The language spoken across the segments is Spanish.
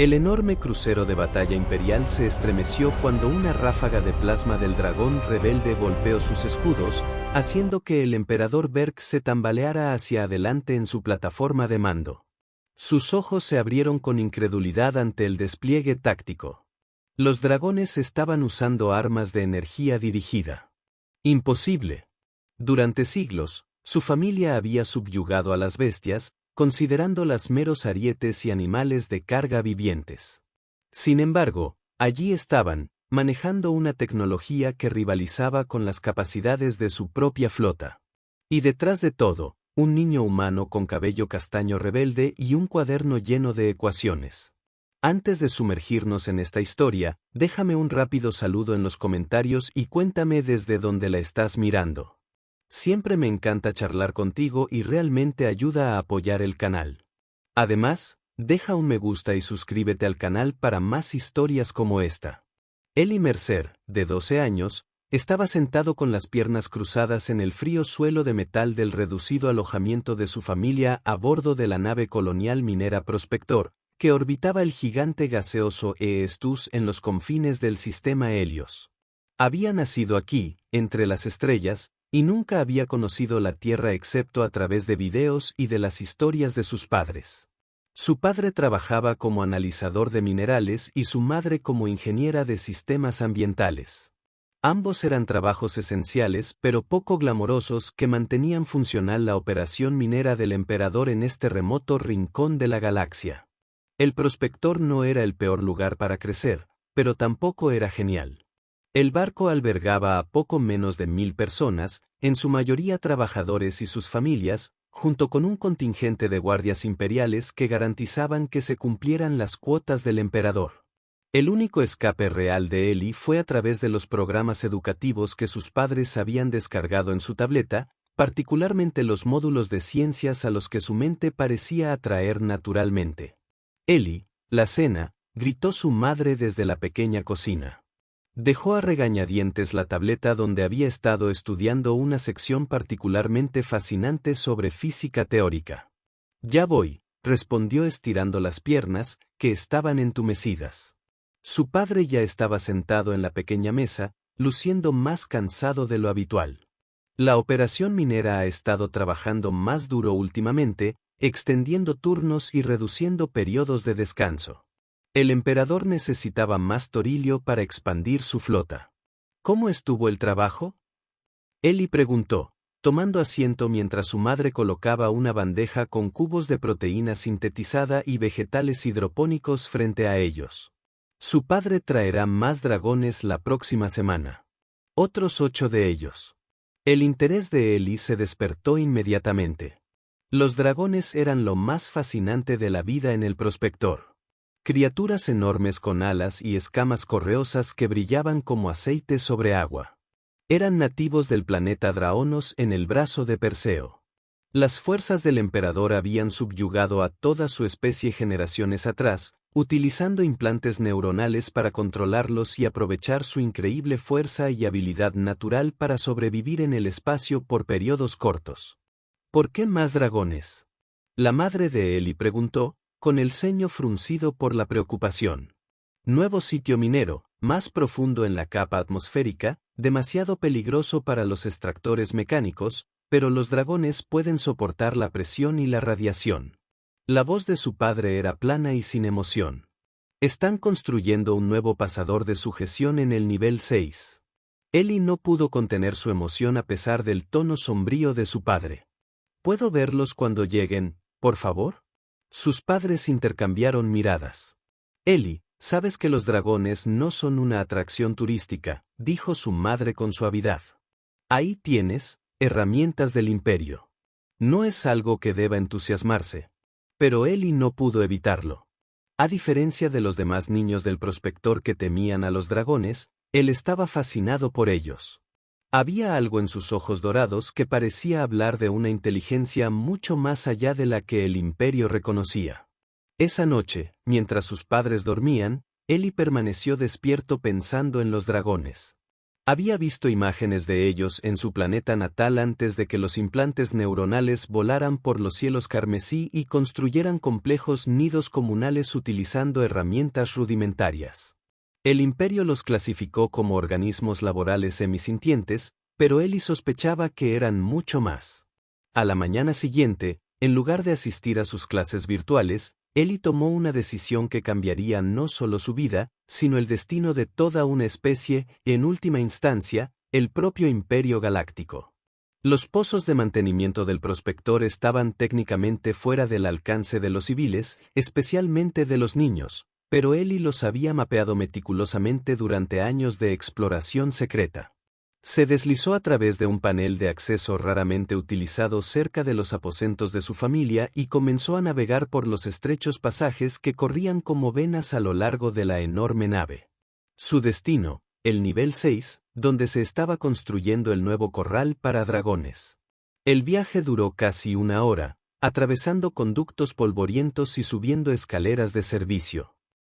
El enorme crucero de batalla imperial se estremeció cuando una ráfaga de plasma del dragón rebelde golpeó sus escudos, haciendo que el emperador Berk se tambaleara hacia adelante en su plataforma de mando. Sus ojos se abrieron con incredulidad ante el despliegue táctico. Los dragones estaban usando armas de energía dirigida. Imposible. Durante siglos, su familia había subyugado a las bestias, considerándolas meros arietes y animales de carga vivientes. Sin embargo, allí estaban, manejando una tecnología que rivalizaba con las capacidades de su propia flota. Y detrás de todo, un niño humano con cabello castaño rebelde y un cuaderno lleno de ecuaciones. Antes de sumergirnos en esta historia, déjame un rápido saludo en los comentarios y cuéntame desde dónde la estás mirando. Siempre me encanta charlar contigo y realmente ayuda a apoyar el canal. Además, deja un me gusta y suscríbete al canal para más historias como esta. Ellie Mercer, de 12 años, estaba sentado con las piernas cruzadas en el frío suelo de metal del reducido alojamiento de su familia a bordo de la nave colonial minera Prospector, que orbitaba el gigante gaseoso Eestus en los confines del sistema Helios. Había nacido aquí, entre las estrellas, y nunca había conocido la Tierra excepto a través de videos y de las historias de sus padres. Su padre trabajaba como analizador de minerales y su madre como ingeniera de sistemas ambientales. Ambos eran trabajos esenciales pero poco glamorosos que mantenían funcional la operación minera del emperador en este remoto rincón de la galaxia. El Prospector no era el peor lugar para crecer, pero tampoco era genial. El barco albergaba a poco menos de 1000 personas, en su mayoría trabajadores y sus familias, junto con un contingente de guardias imperiales que garantizaban que se cumplieran las cuotas del emperador. El único escape real de Ellie fue a través de los programas educativos que sus padres habían descargado en su tableta, particularmente los módulos de ciencias a los que su mente parecía atraer naturalmente. Ellie, la cena, gritó su madre desde la pequeña cocina. Dejó a regañadientes la tableta donde había estado estudiando una sección particularmente fascinante sobre física teórica. Ya voy, respondió estirando las piernas, que estaban entumecidas. Su padre ya estaba sentado en la pequeña mesa, luciendo más cansado de lo habitual. La operación minera ha estado trabajando más duro últimamente, extendiendo turnos y reduciendo periodos de descanso. El emperador necesitaba más torilio para expandir su flota. ¿Cómo estuvo el trabajo? Ellie preguntó, tomando asiento mientras su madre colocaba una bandeja con cubos de proteína sintetizada y vegetales hidropónicos frente a ellos. Su padre traerá más dragones la próxima semana. Otros 8 de ellos. El interés de Ellie se despertó inmediatamente. Los dragones eran lo más fascinante de la vida en el Prospector. Criaturas enormes con alas y escamas correosas que brillaban como aceite sobre agua. Eran nativos del planeta Draonos en el brazo de Perseo. Las fuerzas del emperador habían subyugado a toda su especie generaciones atrás, utilizando implantes neuronales para controlarlos y aprovechar su increíble fuerza y habilidad natural para sobrevivir en el espacio por periodos cortos. ¿Por qué más dragones? La madre de Ellie preguntó, con el ceño fruncido por la preocupación. Nuevo sitio minero, más profundo en la capa atmosférica, demasiado peligroso para los extractores mecánicos, pero los dragones pueden soportar la presión y la radiación. La voz de su padre era plana y sin emoción. Están construyendo un nuevo pasador de sujeción en el nivel 6. Ellie no pudo contener su emoción a pesar del tono sombrío de su padre. ¿Puedo verlos cuando lleguen, por favor? Sus padres intercambiaron miradas. Ellie, sabes que los dragones no son una atracción turística, dijo su madre con suavidad. Ahí tienes, herramientas del imperio. No es algo que deba entusiasmarse. Pero Ellie no pudo evitarlo. A diferencia de los demás niños del Prospector que temían a los dragones, él estaba fascinado por ellos. Había algo en sus ojos dorados que parecía hablar de una inteligencia mucho más allá de la que el imperio reconocía. Esa noche, mientras sus padres dormían, Ellie permaneció despierto pensando en los dragones. Había visto imágenes de ellos en su planeta natal antes de que los implantes neuronales volaran por los cielos carmesí y construyeran complejos nidos comunales utilizando herramientas rudimentarias. El Imperio los clasificó como organismos laborales semisintientes, pero Ellie sospechaba que eran mucho más. A la mañana siguiente, en lugar de asistir a sus clases virtuales, Ellie tomó una decisión que cambiaría no solo su vida, sino el destino de toda una especie, y en última instancia, el propio Imperio Galáctico. Los pozos de mantenimiento del prospector estaban técnicamente fuera del alcance de los civiles, especialmente de los niños, pero Ellie los había mapeado meticulosamente durante años de exploración secreta. Se deslizó a través de un panel de acceso raramente utilizado cerca de los aposentos de su familia y comenzó a navegar por los estrechos pasajes que corrían como venas a lo largo de la enorme nave. Su destino, el nivel 6, donde se estaba construyendo el nuevo corral para dragones. El viaje duró casi una hora, atravesando conductos polvorientos y subiendo escaleras de servicio.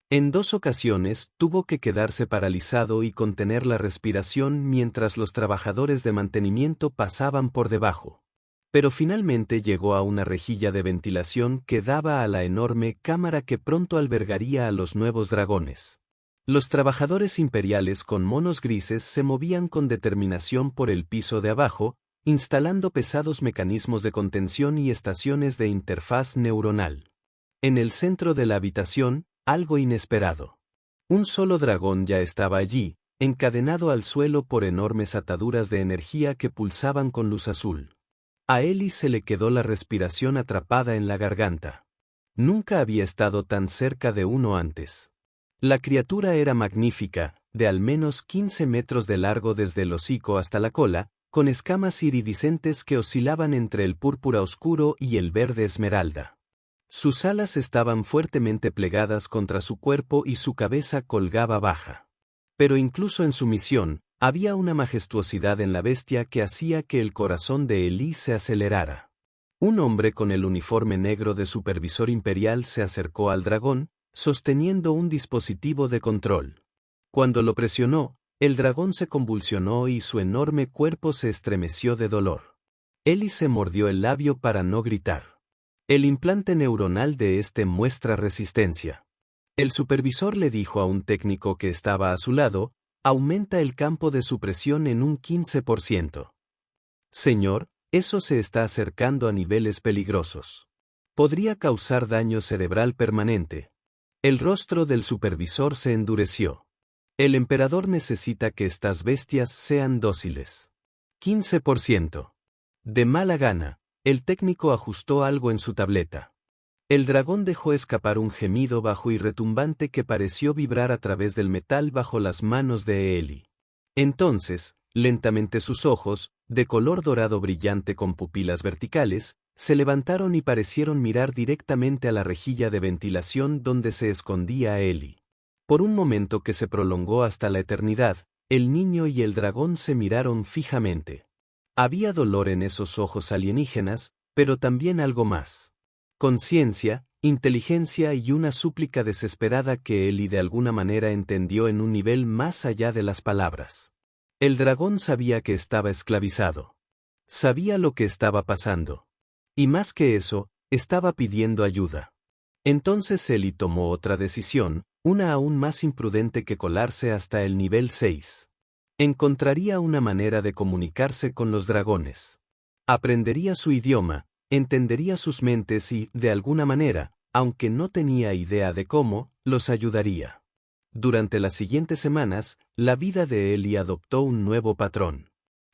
En 2 ocasiones tuvo que quedarse paralizado y contener la respiración mientras los trabajadores de mantenimiento pasaban por debajo. Pero finalmente llegó a una rejilla de ventilación que daba a la enorme cámara que pronto albergaría a los nuevos dragones. Los trabajadores imperiales con monos grises se movían con determinación por el piso de abajo, instalando pesados mecanismos de contención y estaciones de interfaz neuronal. En el centro de la habitación, algo inesperado. Un solo dragón ya estaba allí, encadenado al suelo por enormes ataduras de energía que pulsaban con luz azul. A Ellie se le quedó la respiración atrapada en la garganta. Nunca había estado tan cerca de uno antes. La criatura era magnífica, de al menos 15 metros de largo desde el hocico hasta la cola, con escamas iridiscentes que oscilaban entre el púrpura oscuro y el verde esmeralda. Sus alas estaban fuertemente plegadas contra su cuerpo y su cabeza colgaba baja. Pero incluso en su misión, había una majestuosidad en la bestia que hacía que el corazón de Ellie se acelerara. Un hombre con el uniforme negro de supervisor imperial se acercó al dragón, sosteniendo un dispositivo de control. Cuando lo presionó, el dragón se convulsionó y su enorme cuerpo se estremeció de dolor. Ellie se mordió el labio para no gritar. El implante neuronal de este muestra resistencia. El supervisor le dijo a un técnico que estaba a su lado, aumenta el campo de supresión en un 15%. Señor, eso se está acercando a niveles peligrosos. Podría causar daño cerebral permanente. El rostro del supervisor se endureció. El emperador necesita que estas bestias sean dóciles. 15%. De mala gana. El técnico ajustó algo en su tableta. El dragón dejó escapar un gemido bajo y retumbante que pareció vibrar a través del metal bajo las manos de Ellie. Entonces, lentamente sus ojos, de color dorado brillante con pupilas verticales, se levantaron y parecieron mirar directamente a la rejilla de ventilación donde se escondía Ellie. Por un momento que se prolongó hasta la eternidad, el niño y el dragón se miraron fijamente. Había dolor en esos ojos alienígenas, pero también algo más. Conciencia, inteligencia y una súplica desesperada que Ellie de alguna manera entendió en un nivel más allá de las palabras. El dragón sabía que estaba esclavizado. Sabía lo que estaba pasando. Y más que eso, estaba pidiendo ayuda. Entonces Ellie tomó otra decisión, una aún más imprudente que colarse hasta el nivel 6. Encontraría una manera de comunicarse con los dragones. Aprendería su idioma, entendería sus mentes y, de alguna manera, aunque no tenía idea de cómo, los ayudaría. Durante las siguientes semanas, la vida de Ellie adoptó un nuevo patrón.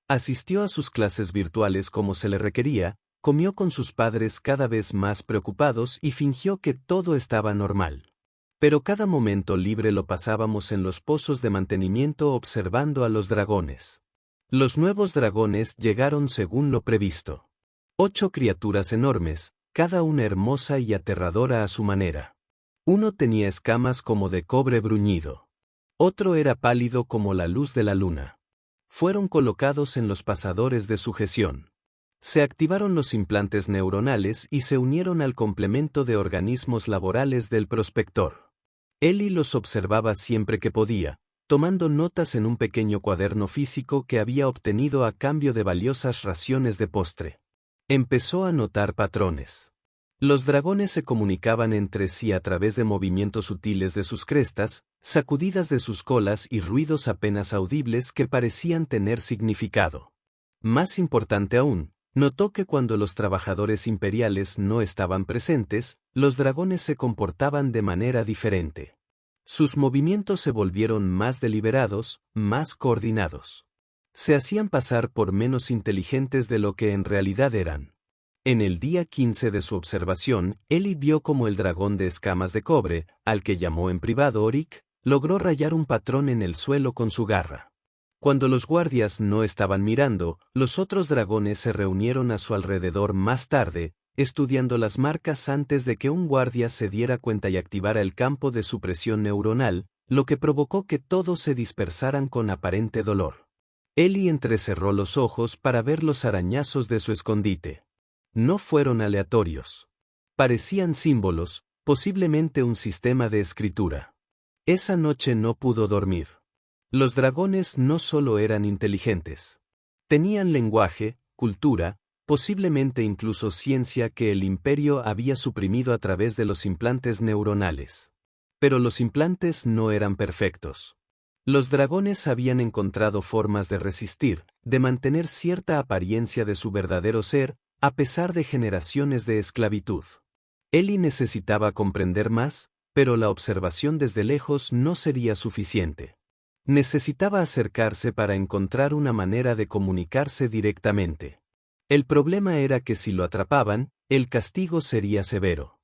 Asistió a sus clases virtuales como se le requería, comió con sus padres cada vez más preocupados y fingió que todo estaba normal. Pero cada momento libre lo pasábamos en los pozos de mantenimiento observando a los dragones. Los nuevos dragones llegaron según lo previsto. 8 criaturas enormes, cada una hermosa y aterradora a su manera. Uno tenía escamas como de cobre bruñido. Otro era pálido como la luz de la luna. Fueron colocados en los pasadores de sujeción. Se activaron los implantes neuronales y se unieron al complemento de organismos laborales del prospector. Ellie los observaba siempre que podía, tomando notas en un pequeño cuaderno físico que había obtenido a cambio de valiosas raciones de postre. Empezó a notar patrones. Los dragones se comunicaban entre sí a través de movimientos sutiles de sus crestas, sacudidas de sus colas y ruidos apenas audibles que parecían tener significado. Más importante aún, notó que cuando los trabajadores imperiales no estaban presentes, los dragones se comportaban de manera diferente. Sus movimientos se volvieron más deliberados, más coordinados. Se hacían pasar por menos inteligentes de lo que en realidad eran. En el día 15 de su observación, Ellie vio como el dragón de escamas de cobre, al que llamó en privado Oryx, logró rayar un patrón en el suelo con su garra. Cuando los guardias no estaban mirando, los otros dragones se reunieron a su alrededor más tarde, estudiando las marcas antes de que un guardia se diera cuenta y activara el campo de supresión neuronal, lo que provocó que todos se dispersaran con aparente dolor. Ellie entrecerró los ojos para ver los arañazos de su escondite. No fueron aleatorios. Parecían símbolos, posiblemente un sistema de escritura. Esa noche no pudo dormir. Los dragones no solo eran inteligentes. Tenían lenguaje, cultura, posiblemente incluso ciencia que el imperio había suprimido a través de los implantes neuronales. Pero los implantes no eran perfectos. Los dragones habían encontrado formas de resistir, de mantener cierta apariencia de su verdadero ser, a pesar de generaciones de esclavitud. Ellie necesitaba comprender más, pero la observación desde lejos no sería suficiente. Necesitaba acercarse para encontrar una manera de comunicarse directamente. El problema era que si lo atrapaban, el castigo sería severo.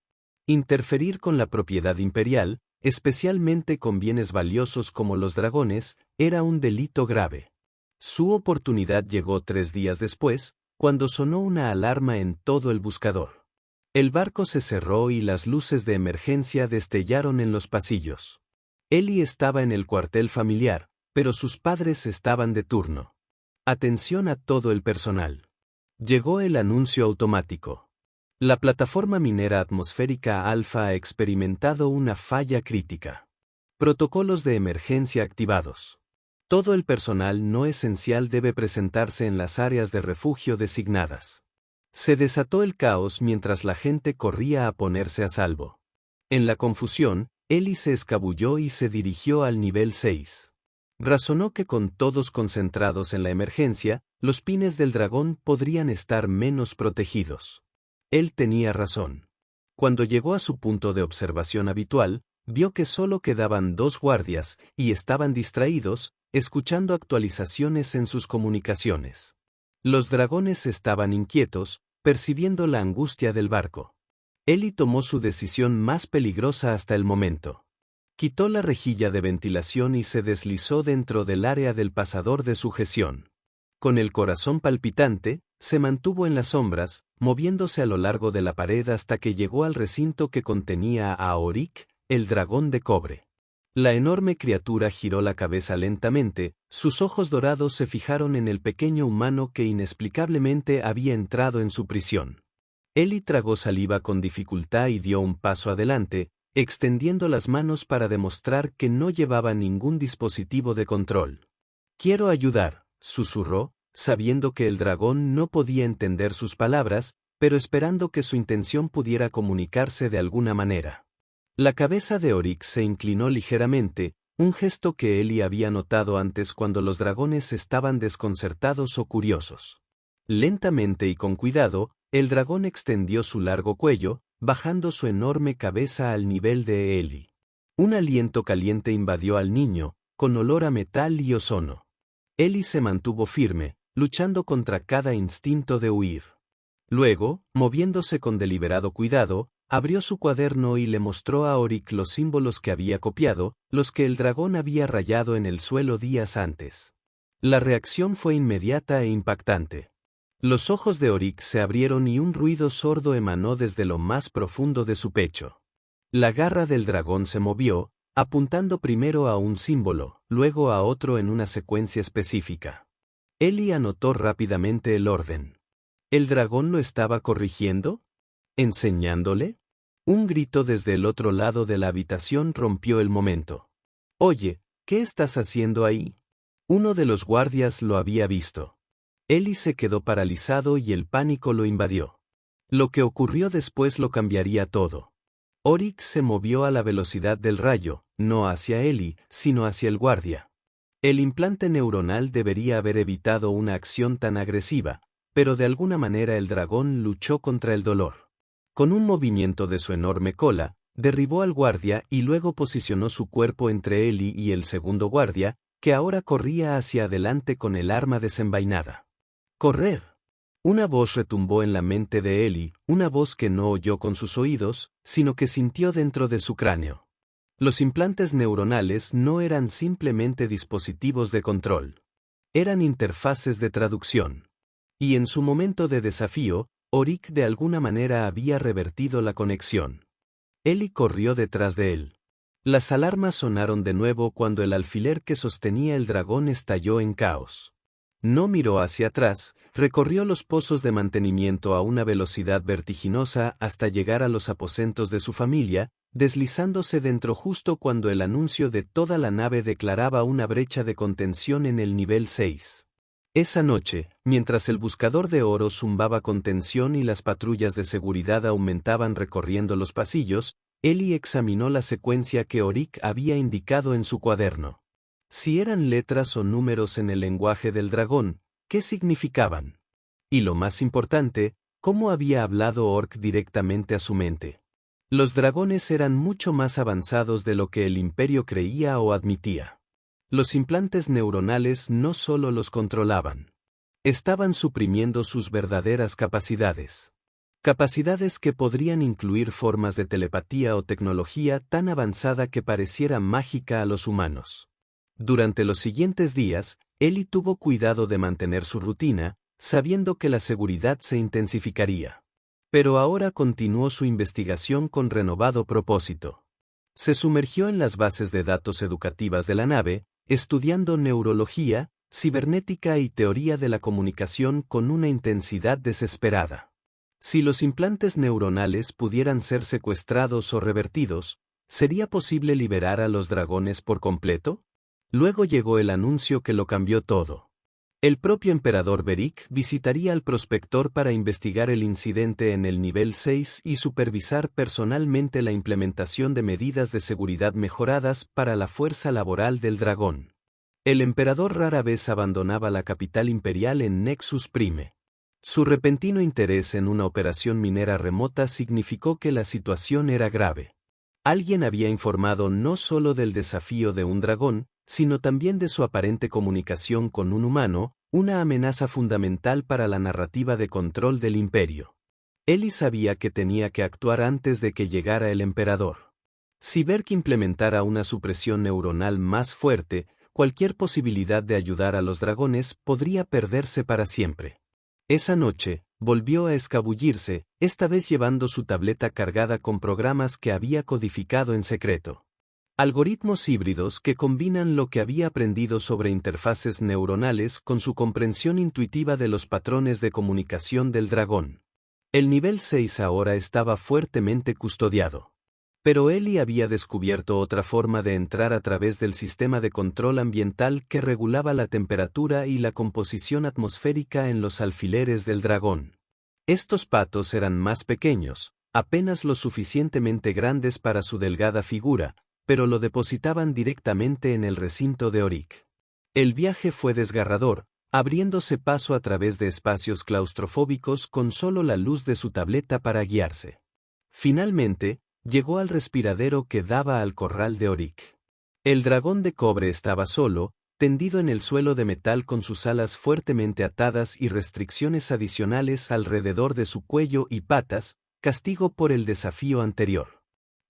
Interferir con la propiedad imperial, especialmente con bienes valiosos como los dragones, era un delito grave. Su oportunidad llegó 3 días después, cuando sonó una alarma en todo el buscador. El barco se cerró y las luces de emergencia destellaron en los pasillos. Ellie estaba en el cuartel familiar, pero sus padres estaban de turno. Atención a todo el personal. Llegó el anuncio automático. La plataforma minera atmosférica Alpha ha experimentado una falla crítica. Protocolos de emergencia activados. Todo el personal no esencial debe presentarse en las áreas de refugio designadas. Se desató el caos mientras la gente corría a ponerse a salvo. En la confusión, Ellie se escabulló y se dirigió al nivel 6. Razonó que con todos concentrados en la emergencia, los pines del dragón podrían estar menos protegidos. Él tenía razón. Cuando llegó a su punto de observación habitual, vio que solo quedaban 2 guardias, y estaban distraídos, escuchando actualizaciones en sus comunicaciones. Los dragones estaban inquietos, percibiendo la angustia del barco. Ellie tomó su decisión más peligrosa hasta el momento. Quitó la rejilla de ventilación y se deslizó dentro del área del pasador de sujeción. Con el corazón palpitante, se mantuvo en las sombras, moviéndose a lo largo de la pared hasta que llegó al recinto que contenía a Oryx, el dragón de cobre. La enorme criatura giró la cabeza lentamente, sus ojos dorados se fijaron en el pequeño humano que inexplicablemente había entrado en su prisión. Ellie tragó saliva con dificultad y dio un paso adelante, extendiendo las manos para demostrar que no llevaba ningún dispositivo de control. «Quiero ayudar», susurró, sabiendo que el dragón no podía entender sus palabras, pero esperando que su intención pudiera comunicarse de alguna manera. La cabeza de Oryx se inclinó ligeramente, un gesto que Ellie había notado antes cuando los dragones estaban desconcertados o curiosos. Lentamente y con cuidado, el dragón extendió su largo cuello, bajando su enorme cabeza al nivel de Ellie. Un aliento caliente invadió al niño, con olor a metal y ozono. Ellie se mantuvo firme, luchando contra cada instinto de huir. Luego, moviéndose con deliberado cuidado, abrió su cuaderno y le mostró a Oryx los símbolos que había copiado, los que el dragón había rayado en el suelo días antes. La reacción fue inmediata e impactante. Los ojos de Oryx se abrieron y un ruido sordo emanó desde lo más profundo de su pecho. La garra del dragón se movió, apuntando primero a un símbolo, luego a otro en una secuencia específica. Ellie anotó rápidamente el orden. ¿El dragón lo estaba corrigiendo? ¿Enseñándole? Un grito desde el otro lado de la habitación rompió el momento. «Oye, ¿Qué estás haciendo ahí? Uno de los guardias lo había visto. Ellie se quedó paralizado y el pánico lo invadió. Lo que ocurrió después lo cambiaría todo. Oryx se movió a la velocidad del rayo, no hacia Ellie, sino hacia el guardia. El implante neuronal debería haber evitado una acción tan agresiva, pero de alguna manera el dragón luchó contra el dolor. Con un movimiento de su enorme cola, derribó al guardia y luego posicionó su cuerpo entre Ellie y el segundo guardia, que ahora corría hacia adelante con el arma desenvainada. ¡Corred! Una voz retumbó en la mente de Ellie, una voz que no oyó con sus oídos, sino que sintió dentro de su cráneo. Los implantes neuronales no eran simplemente dispositivos de control. Eran interfaces de traducción. Y en su momento de desafío, Oryx de alguna manera había revertido la conexión. Ellie corrió detrás de él. Las alarmas sonaron de nuevo cuando el alfiler que sostenía el dragón estalló en caos. No miró hacia atrás, recorrió los pozos de mantenimiento a una velocidad vertiginosa hasta llegar a los aposentos de su familia, deslizándose dentro justo cuando el anuncio de toda la nave declaraba una brecha de contención en el nivel 6. Esa noche, mientras el buscador de oro zumbaba con tensión y las patrullas de seguridad aumentaban recorriendo los pasillos, Ellie examinó la secuencia que Oryx había indicado en su cuaderno. Si eran letras o números en el lenguaje del dragón, ¿qué significaban? Y lo más importante, ¿cómo había hablado Orc directamente a su mente? Los dragones eran mucho más avanzados de lo que el imperio creía o admitía. Los implantes neuronales no solo los controlaban. Estaban suprimiendo sus verdaderas capacidades. Capacidades que podrían incluir formas de telepatía o tecnología tan avanzada que pareciera mágica a los humanos. Durante los siguientes días, Ellie tuvo cuidado de mantener su rutina, sabiendo que la seguridad se intensificaría. Pero ahora continuó su investigación con renovado propósito. Se sumergió en las bases de datos educativas de la nave, estudiando neurología, cibernética y teoría de la comunicación con una intensidad desesperada. Si los implantes neuronales pudieran ser secuestrados o revertidos, ¿sería posible liberar a los dragones por completo? Luego llegó el anuncio que lo cambió todo. El propio emperador Beric visitaría al prospector para investigar el incidente en el nivel 6 y supervisar personalmente la implementación de medidas de seguridad mejoradas para la fuerza laboral del dragón. El emperador rara vez abandonaba la capital imperial en Nexus Prime. Su repentino interés en una operación minera remota significó que la situación era grave. Alguien había informado no solo del desafío de un dragón, sino también de su aparente comunicación con un humano, una amenaza fundamental para la narrativa de control del imperio. Ellie sabía que tenía que actuar antes de que llegara el emperador. Si Berk implementara una supresión neuronal más fuerte, cualquier posibilidad de ayudar a los dragones podría perderse para siempre. Esa noche, volvió a escabullirse, esta vez llevando su tableta cargada con programas que había codificado en secreto. Algoritmos híbridos que combinan lo que había aprendido sobre interfaces neuronales con su comprensión intuitiva de los patrones de comunicación del dragón. El nivel 6 ahora estaba fuertemente custodiado. Pero Ellie había descubierto otra forma de entrar a través del sistema de control ambiental que regulaba la temperatura y la composición atmosférica en los alfileres del dragón. Estos patos eran más pequeños, apenas lo suficientemente grandes para su delgada figura, pero lo depositaban directamente en el recinto de Oryx. El viaje fue desgarrador, abriéndose paso a través de espacios claustrofóbicos con solo la luz de su tableta para guiarse. Finalmente, llegó al respiradero que daba al corral de Oryx. El dragón de cobre estaba solo, tendido en el suelo de metal con sus alas fuertemente atadas y restricciones adicionales alrededor de su cuello y patas, castigo por el desafío anterior.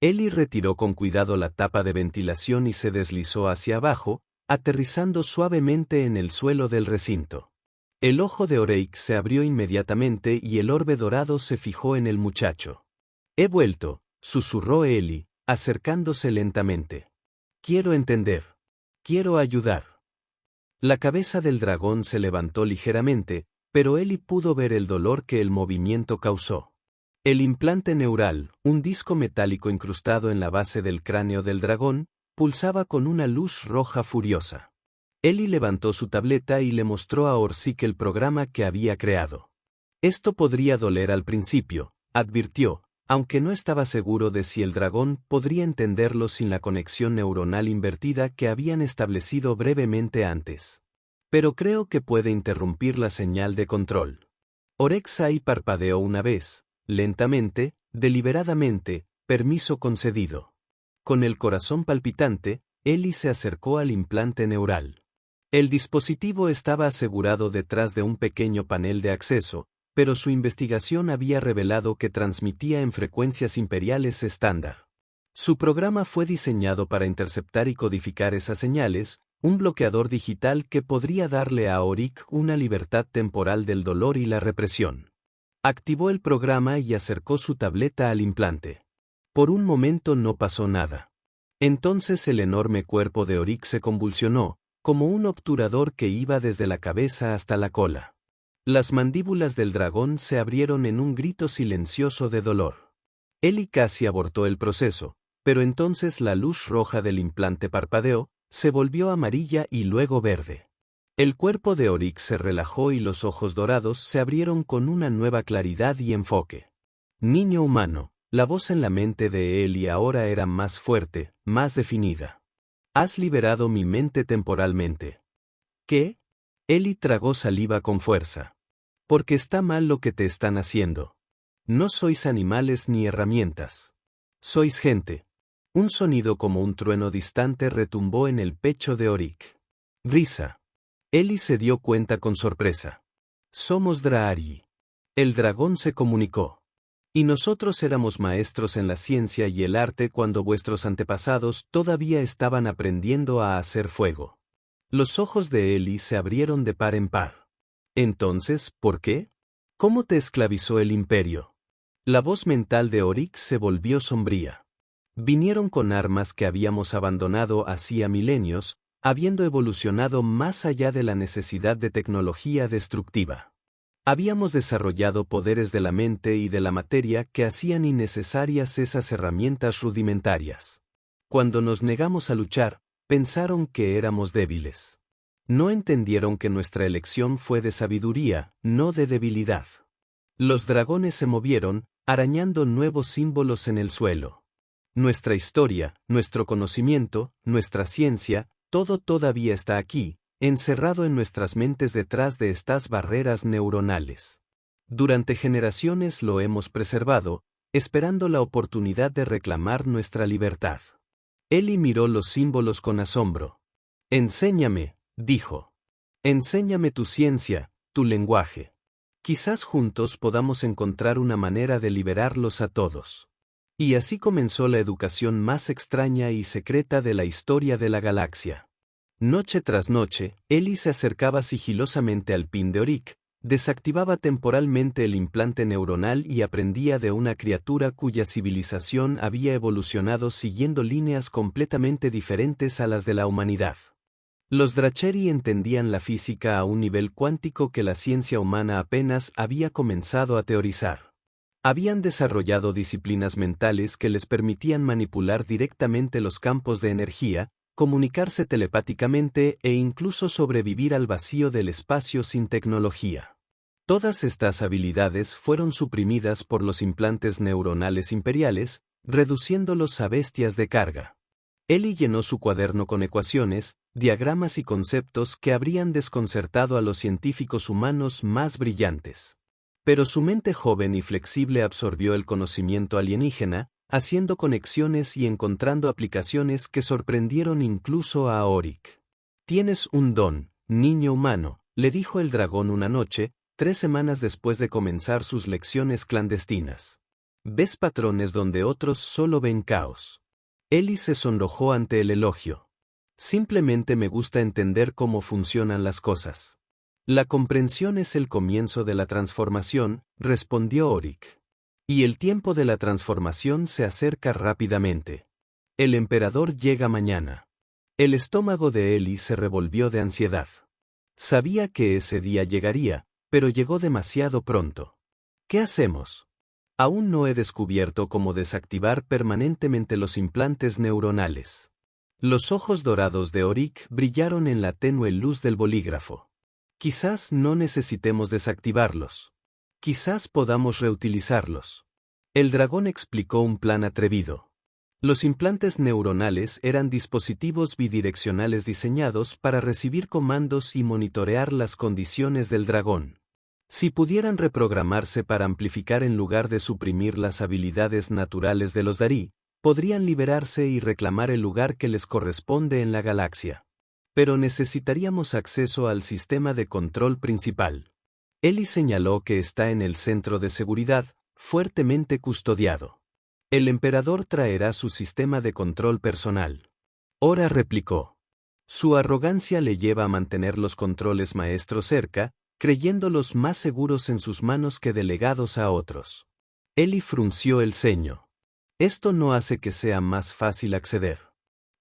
Ellie retiró con cuidado la tapa de ventilación y se deslizó hacia abajo, aterrizando suavemente en el suelo del recinto. El ojo de Oryx se abrió inmediatamente y el orbe dorado se fijó en el muchacho. «He vuelto», susurró Ellie, acercándose lentamente. «Quiero entender. Quiero ayudar». La cabeza del dragón se levantó ligeramente, pero Ellie pudo ver el dolor que el movimiento causó. El implante neural, un disco metálico incrustado en la base del cráneo del dragón, pulsaba con una luz roja furiosa. Ellie levantó su tableta y le mostró a Orsic el programa que había creado. Esto podría doler al principio, advirtió, aunque no estaba seguro de si el dragón podría entenderlo sin la conexión neuronal invertida que habían establecido brevemente antes. Pero creo que puede interrumpir la señal de control. Oryx-ai parpadeó una vez, lentamente, deliberadamente, permiso concedido. Con el corazón palpitante, Ellie se acercó al implante neural. El dispositivo estaba asegurado detrás de un pequeño panel de acceso, pero su investigación había revelado que transmitía en frecuencias imperiales estándar. Su programa fue diseñado para interceptar y codificar esas señales, un bloqueador digital que podría darle a Oryx una libertad temporal del dolor y la represión. Activó el programa y acercó su tableta al implante. Por un momento no pasó nada. Entonces el enorme cuerpo de Oryx se convulsionó, como un obturador que iba desde la cabeza hasta la cola. Las mandíbulas del dragón se abrieron en un grito silencioso de dolor. Ellie casi abortó el proceso, pero entonces la luz roja del implante parpadeó, se volvió amarilla y luego verde. El cuerpo de Oryx se relajó y los ojos dorados se abrieron con una nueva claridad y enfoque. Niño humano, la voz en la mente de Ellie ahora era más fuerte, más definida. Has liberado mi mente temporalmente. ¿Qué? Ellie tragó saliva con fuerza. Porque está mal lo que te están haciendo. No sois animales ni herramientas. Sois gente. Un sonido como un trueno distante retumbó en el pecho de Oryx. Risa. Ellie se dio cuenta con sorpresa. Somos Drahari. El dragón se comunicó. Y nosotros éramos maestros en la ciencia y el arte cuando vuestros antepasados todavía estaban aprendiendo a hacer fuego. Los ojos de Ellie se abrieron de par en par. Entonces, ¿por qué? ¿Cómo te esclavizó el imperio? La voz mental de Oryx se volvió sombría. Vinieron con armas que habíamos abandonado hacía milenios, habiendo evolucionado más allá de la necesidad de tecnología destructiva. Habíamos desarrollado poderes de la mente y de la materia que hacían innecesarias esas herramientas rudimentarias. Cuando nos negamos a luchar, pensaron que éramos débiles. No entendieron que nuestra elección fue de sabiduría, no de debilidad. Los dragones se movieron, arañando nuevos símbolos en el suelo. Nuestra historia, nuestro conocimiento, nuestra ciencia, todo todavía está aquí, encerrado en nuestras mentes detrás de estas barreras neuronales. Durante generaciones lo hemos preservado, esperando la oportunidad de reclamar nuestra libertad. Ellie miró los símbolos con asombro. Enséñame, dijo. Enséñame tu ciencia, tu lenguaje. Quizás juntos podamos encontrar una manera de liberarlos a todos. Y así comenzó la educación más extraña y secreta de la historia de la galaxia. Noche tras noche, Ellie se acercaba sigilosamente al pin de Oryx, desactivaba temporalmente el implante neuronal y aprendía de una criatura cuya civilización había evolucionado siguiendo líneas completamente diferentes a las de la humanidad. Los Dracheri entendían la física a un nivel cuántico que la ciencia humana apenas había comenzado a teorizar. Habían desarrollado disciplinas mentales que les permitían manipular directamente los campos de energía, comunicarse telepáticamente e incluso sobrevivir al vacío del espacio sin tecnología. Todas estas habilidades fueron suprimidas por los implantes neuronales imperiales, reduciéndolos a bestias de carga. Ellie llenó su cuaderno con ecuaciones, diagramas y conceptos que habrían desconcertado a los científicos humanos más brillantes. Pero su mente joven y flexible absorbió el conocimiento alienígena, haciendo conexiones y encontrando aplicaciones que sorprendieron incluso a Oryx. Tienes un don, niño humano, le dijo el dragón una noche, 3 semanas después de comenzar sus lecciones clandestinas. Ves patrones donde otros solo ven caos. Ellie se sonrojó ante el elogio. Simplemente me gusta entender cómo funcionan las cosas. La comprensión es el comienzo de la transformación, respondió Oryx. Y el tiempo de la transformación se acerca rápidamente. El emperador llega mañana. El estómago de Ellie se revolvió de ansiedad. Sabía que ese día llegaría, pero llegó demasiado pronto. ¿Qué hacemos? Aún no he descubierto cómo desactivar permanentemente los implantes neuronales. Los ojos dorados de Auric brillaron en la tenue luz del bolígrafo. Quizás no necesitemos desactivarlos. Quizás podamos reutilizarlos. El dragón explicó un plan atrevido. Los implantes neuronales eran dispositivos bidireccionales diseñados para recibir comandos y monitorear las condiciones del dragón. Si pudieran reprogramarse para amplificar en lugar de suprimir las habilidades naturales de los Darí, podrían liberarse y reclamar el lugar que les corresponde en la galaxia. Pero necesitaríamos acceso al sistema de control principal. Eli señaló que está en el centro de seguridad, fuertemente custodiado. El emperador traerá su sistema de control personal. Ora replicó. Su arrogancia le lleva a mantener los controles maestros cerca, creyéndolos más seguros en sus manos que delegados a otros. Eli frunció el ceño. Esto no hace que sea más fácil acceder.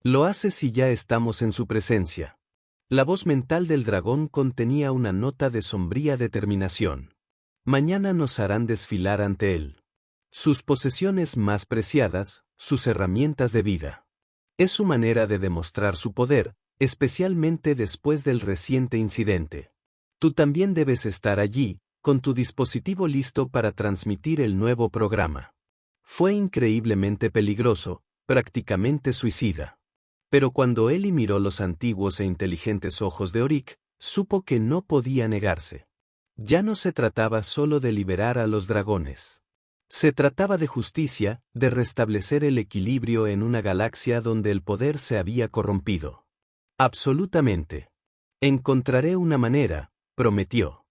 Lo hace si ya estamos en su presencia. La voz mental del dragón contenía una nota de sombría determinación. Mañana nos harán desfilar ante él. Sus posesiones más preciadas, sus herramientas de vida. Es su manera de demostrar su poder, especialmente después del reciente incidente. Tú también debes estar allí, con tu dispositivo listo para transmitir el nuevo programa. Fue increíblemente peligroso, prácticamente suicida. Pero cuando Eli miró los antiguos e inteligentes ojos de Auric, supo que no podía negarse. Ya no se trataba solo de liberar a los dragones. Se trataba de justicia, de restablecer el equilibrio en una galaxia donde el poder se había corrompido. Absolutamente. Encontraré una manera, prometió.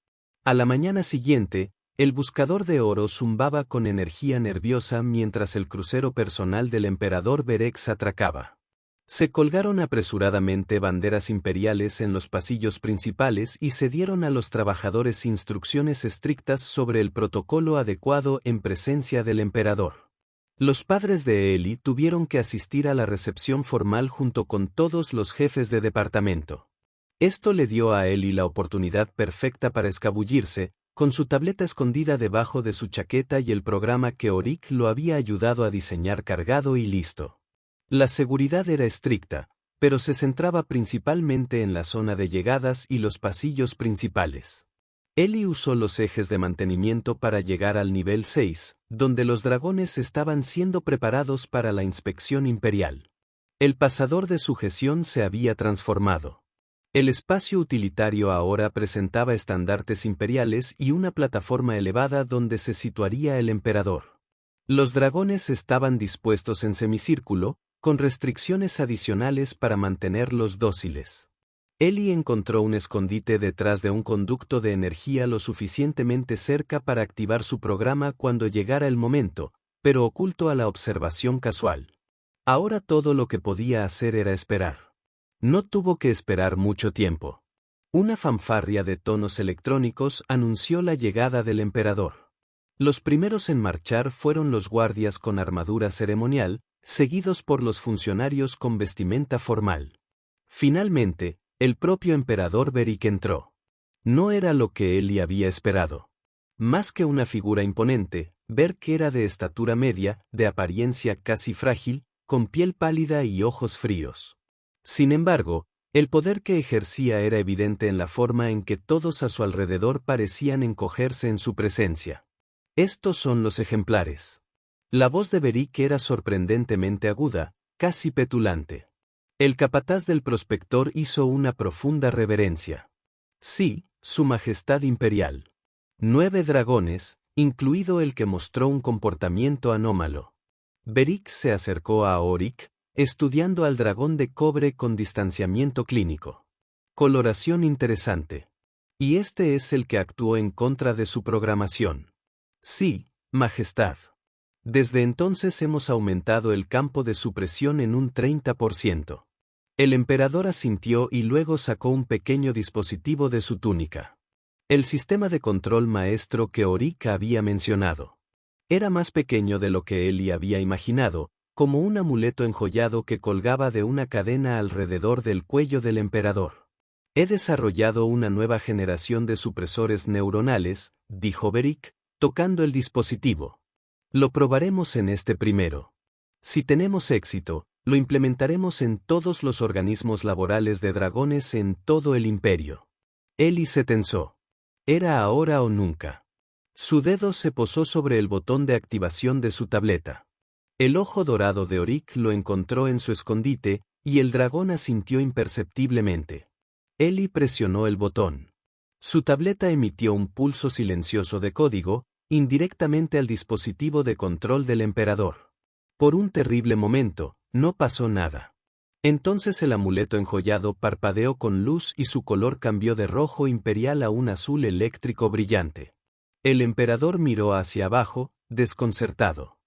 A la mañana siguiente, el buscador de oro zumbaba con energía nerviosa mientras el crucero personal del emperador Berex atracaba. Se colgaron apresuradamente banderas imperiales en los pasillos principales y se dieron a los trabajadores instrucciones estrictas sobre el protocolo adecuado en presencia del emperador. Los padres de Eli tuvieron que asistir a la recepción formal junto con todos los jefes de departamento. Esto le dio a Eli la oportunidad perfecta para escabullirse, con su tableta escondida debajo de su chaqueta y el programa que Auric lo había ayudado a diseñar cargado y listo. La seguridad era estricta, pero se centraba principalmente en la zona de llegadas y los pasillos principales. Eli usó los ejes de mantenimiento para llegar al nivel 6, donde los dragones estaban siendo preparados para la inspección imperial. El pasador de sujeción se había transformado. El espacio utilitario ahora presentaba estandartes imperiales y una plataforma elevada donde se situaría el emperador. Los dragones estaban dispuestos en semicírculo, con restricciones adicionales para mantenerlos dóciles. Eli encontró un escondite detrás de un conducto de energía lo suficientemente cerca para activar su programa cuando llegara el momento, pero oculto a la observación casual. Ahora todo lo que podía hacer era esperar. No tuvo que esperar mucho tiempo. Una fanfarria de tonos electrónicos anunció la llegada del emperador. Los primeros en marchar fueron los guardias con armadura ceremonial, seguidos por los funcionarios con vestimenta formal. Finalmente, el propio emperador Beric entró. No era lo que Eli había esperado. Más que una figura imponente, Beric era de estatura media, de apariencia casi frágil, con piel pálida y ojos fríos. Sin embargo, el poder que ejercía era evidente en la forma en que todos a su alrededor parecían encogerse en su presencia. Estos son los ejemplares. La voz de Beric era sorprendentemente aguda, casi petulante. El capataz del prospector hizo una profunda reverencia. Sí, Su Majestad Imperial. 9 dragones, incluido el que mostró un comportamiento anómalo. Beric se acercó a Auric, estudiando al dragón de cobre con distanciamiento clínico. Coloración interesante. Y este es el que actuó en contra de su programación. Sí, Majestad. Desde entonces hemos aumentado el campo de supresión en un 30%. El emperador asintió y luego sacó un pequeño dispositivo de su túnica. El sistema de control maestro que Auric había mencionado. Era más pequeño de lo que Eli había imaginado, como un amuleto enjollado que colgaba de una cadena alrededor del cuello del emperador. He desarrollado una nueva generación de supresores neuronales, dijo Beric, tocando el dispositivo. Lo probaremos en este primero. Si tenemos éxito, Lo implementaremos en todos los organismos laborales de dragones en todo el imperio. Ellie se tensó. Era ahora o nunca. Su dedo se posó sobre el botón de activación de su tableta. El ojo dorado de Orik lo encontró en su escondite, y el dragón asintió imperceptiblemente. Ellie presionó el botón. Su tableta emitió un pulso silencioso de código, indirectamente al dispositivo de control del emperador. Por un terrible momento, no pasó nada. Entonces el amuleto enjollado parpadeó con luz y su color cambió de rojo imperial a un azul eléctrico brillante. El emperador miró hacia abajo, desconcertado.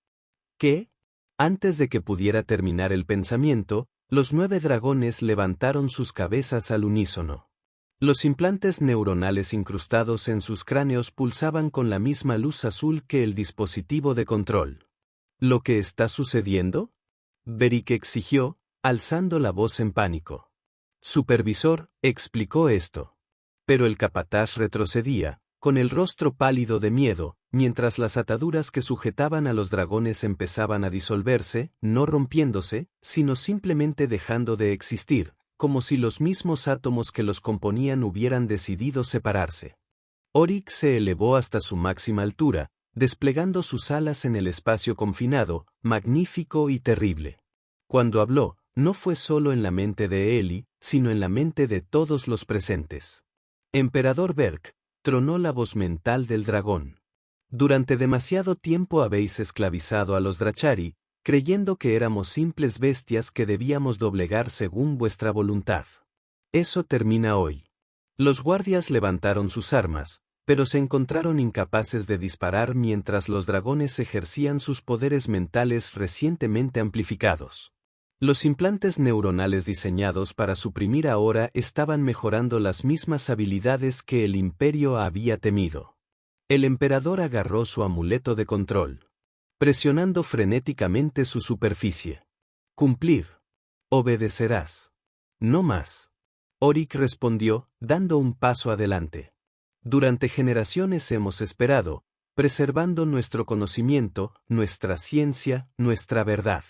¿Qué? Antes de que pudiera terminar el pensamiento, los 9 dragones levantaron sus cabezas al unísono. Los implantes neuronales incrustados en sus cráneos pulsaban con la misma luz azul que el dispositivo de control. ¿Lo que está sucediendo? Beric exigió, alzando la voz en pánico. Supervisor, explicó esto. Pero el capataz retrocedía, con el rostro pálido de miedo, mientras las ataduras que sujetaban a los dragones empezaban a disolverse, no rompiéndose, sino simplemente dejando de existir, como si los mismos átomos que los componían hubieran decidido separarse. Orik se elevó hasta su máxima altura, desplegando sus alas en el espacio confinado, magnífico y terrible. Cuando habló, no fue solo en la mente de Ellie, sino en la mente de todos los presentes. Emperador Berk, tronó la voz mental del dragón. Durante demasiado tiempo habéis esclavizado a los Drachari, creyendo que éramos simples bestias que debíamos doblegar según vuestra voluntad. Eso termina hoy. Los guardias levantaron sus armas, pero se encontraron incapaces de disparar mientras los dragones ejercían sus poderes mentales recientemente amplificados. Los implantes neuronales diseñados para suprimir ahora estaban mejorando las mismas habilidades que el imperio había temido. El emperador agarró su amuleto de control, presionando frenéticamente su superficie. Cumplir. Obedecerás. No más. Orik respondió, dando un paso adelante. Durante generaciones hemos esperado, preservando nuestro conocimiento, nuestra ciencia, nuestra verdad.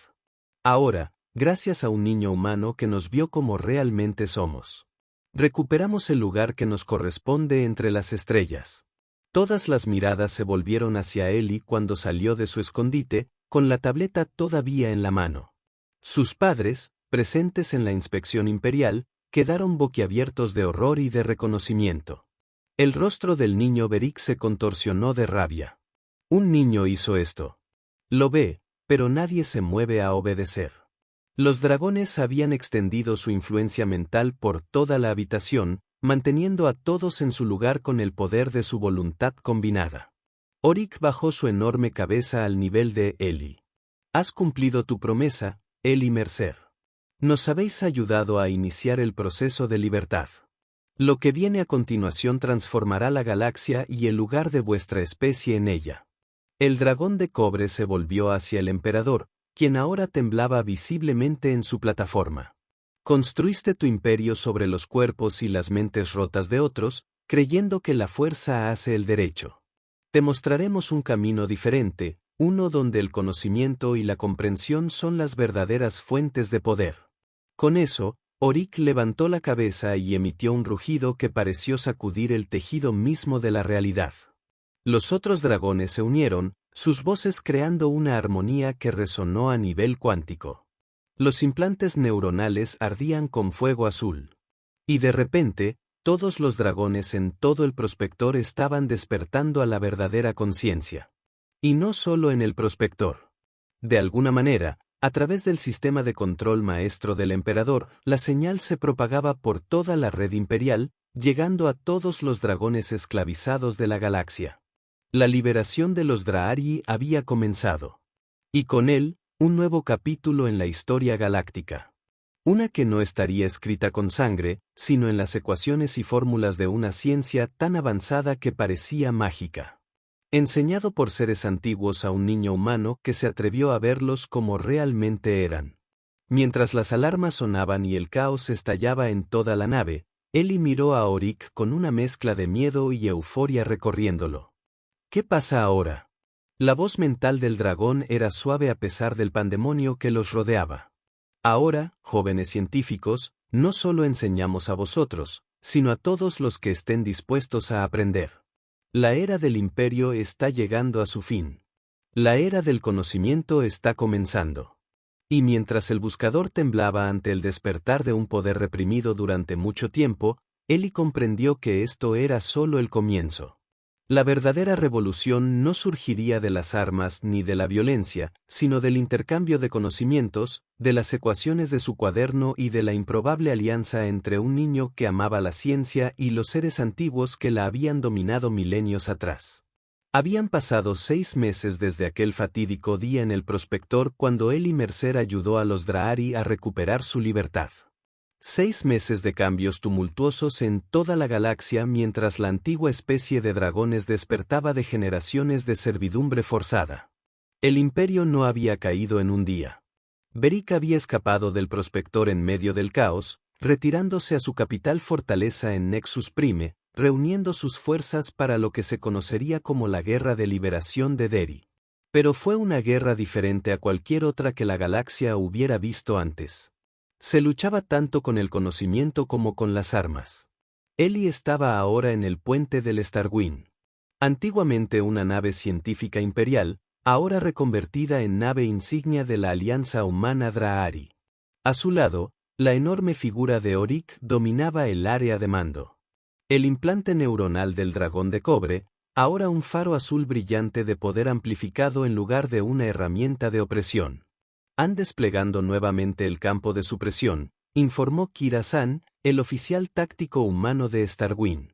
Ahora, gracias a un niño humano que nos vio como realmente somos, recuperamos el lugar que nos corresponde entre las estrellas. Todas las miradas se volvieron hacia Ellie cuando salió de su escondite, con la tableta todavía en la mano. Sus padres, presentes en la inspección imperial, quedaron boquiabiertos de horror y de reconocimiento. El rostro del niño Beric se contorsionó de rabia. Un niño hizo esto. Lo ve, pero nadie se mueve a obedecer. Los dragones habían extendido su influencia mental por toda la habitación, manteniendo a todos en su lugar con el poder de su voluntad combinada. Orik bajó su enorme cabeza al nivel de Ellie. Has cumplido tu promesa, Ellie Mercer. Nos habéis ayudado a iniciar el proceso de libertad. Lo que viene a continuación transformará la galaxia y el lugar de vuestra especie en ella. El dragón de cobre se volvió hacia el emperador, quien ahora temblaba visiblemente en su plataforma. Construiste tu imperio sobre los cuerpos y las mentes rotas de otros, creyendo que la fuerza hace el derecho. Te mostraremos un camino diferente, uno donde el conocimiento y la comprensión son las verdaderas fuentes de poder. Con eso, Orik levantó la cabeza y emitió un rugido que pareció sacudir el tejido mismo de la realidad. Los otros dragones se unieron, sus voces creando una armonía que resonó a nivel cuántico. Los implantes neuronales ardían con fuego azul. Y de repente, todos los dragones en todo el prospector estaban despertando a la verdadera conciencia. Y no solo en el prospector. De alguna manera, a través del sistema de control maestro del emperador, la señal se propagaba por toda la red imperial, llegando a todos los dragones esclavizados de la galaxia. La liberación de los Drahari había comenzado. Y con él, un nuevo capítulo en la historia galáctica. Una que no estaría escrita con sangre, sino en las ecuaciones y fórmulas de una ciencia tan avanzada que parecía mágica. Enseñado por seres antiguos a un niño humano que se atrevió a verlos como realmente eran. Mientras las alarmas sonaban y el caos estallaba en toda la nave, Ellie miró a Orik con una mezcla de miedo y euforia recorriéndolo. ¿Qué pasa ahora? La voz mental del dragón era suave a pesar del pandemonio que los rodeaba. Ahora, jóvenes científicos, no solo enseñamos a vosotros, sino a todos los que estén dispuestos a aprender. La era del imperio está llegando a su fin. La era del conocimiento está comenzando. Y mientras el buscador temblaba ante el despertar de un poder reprimido durante mucho tiempo, Eli comprendió que esto era solo el comienzo. La verdadera revolución no surgiría de las armas ni de la violencia, sino del intercambio de conocimientos, de las ecuaciones de su cuaderno y de la improbable alianza entre un niño que amaba la ciencia y los seres antiguos que la habían dominado milenios atrás. Habían pasado 6 meses desde aquel fatídico día en el Prospector cuando Eli Mercer ayudó a los Drahari a recuperar su libertad. 6 meses de cambios tumultuosos en toda la galaxia mientras la antigua especie de dragones despertaba de generaciones de servidumbre forzada. El imperio no había caído en un día. Beric había escapado del Prospector en medio del caos, retirándose a su capital fortaleza en Nexus Prime, reuniendo sus fuerzas para lo que se conocería como la Guerra de Liberación de Deri. Pero fue una guerra diferente a cualquier otra que la galaxia hubiera visto antes. Se luchaba tanto con el conocimiento como con las armas. Eli estaba ahora en el puente del Starwind. Antiguamente una nave científica imperial, ahora reconvertida en nave insignia de la Alianza Humana Drahari. A su lado, la enorme figura de Orik dominaba el área de mando. El implante neuronal del dragón de cobre, ahora un faro azul brillante de poder amplificado en lugar de una herramienta de opresión. Han desplegando nuevamente el campo de supresión, informó Kira-san, el oficial táctico humano de Starwind.